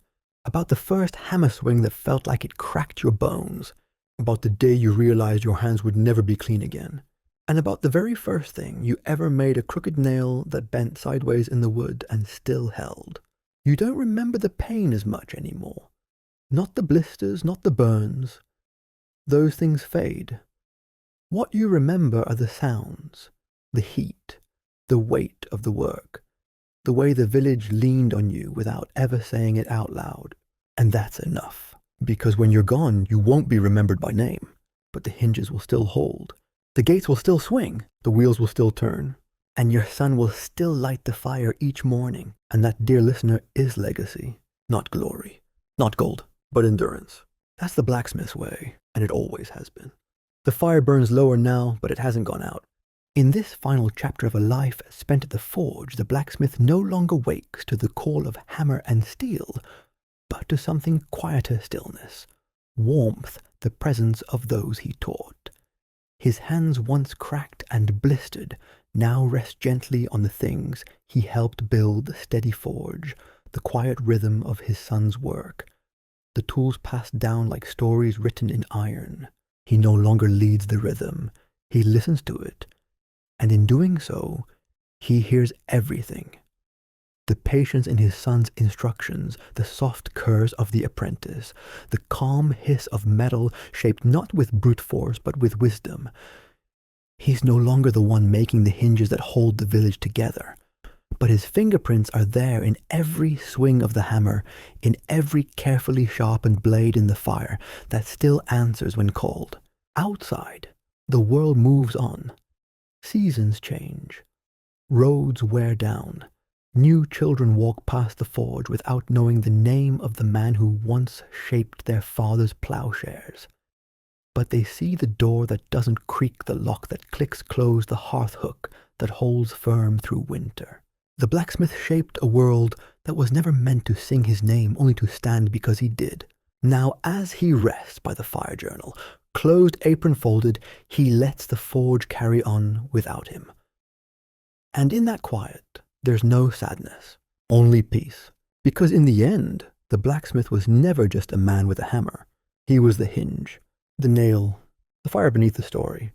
About the first hammer swing that felt like it cracked your bones. About the day you realized your hands would never be clean again. And about the very first thing you ever made a crooked nail that bent sideways in the wood and still held. You don't remember the pain as much anymore. Not the blisters, not the burns. Those things fade. What you remember are the sounds, the heat, the weight of the work, the way the village leaned on you without ever saying it out loud. And that's enough, because when you're gone, you won't be remembered by name, but the hinges will still hold. The gates will still swing, the wheels will still turn, and your son will still light the fire each morning. And that, dear listener, is legacy, not glory, not gold, but endurance. That's the blacksmith's way, and it always has been. The fire burns lower now, but it hasn't gone out. In this final chapter of a life spent at the forge, the blacksmith no longer wakes to the call of hammer and steel, but to something quieter stillness, warmth, the presence of those he taught. His hands once cracked and blistered now rest gently on the things he helped build the steady forge, the quiet rhythm of his son's work. The tools passed down like stories written in iron. He no longer leads the rhythm, he listens to it, and in doing so, he hears everything. The patience in his son's instructions, the soft curves of the apprentice, the calm hiss of metal shaped not with brute force but with wisdom. He's no longer the one making the hinges that hold the village together, but his fingerprints are there in every swing of the hammer, in every carefully sharpened blade in the fire that still answers when called. Outside, the world moves on. Seasons change. Roads wear down. New children walk past the forge without knowing the name of the man who once shaped their father's plowshares. But they see the door that doesn't creak, the lock that clicks close, the hearth hook that holds firm through winter. The blacksmith shaped a world that was never meant to sing his name, only to stand because he did. Now, as he rests by the fire journal, closed apron folded, he lets the forge carry on without him. And in that quiet, there's no sadness, only peace. Because in the end, the blacksmith was never just a man with a hammer. He was the hinge, the nail, the fire beneath the story.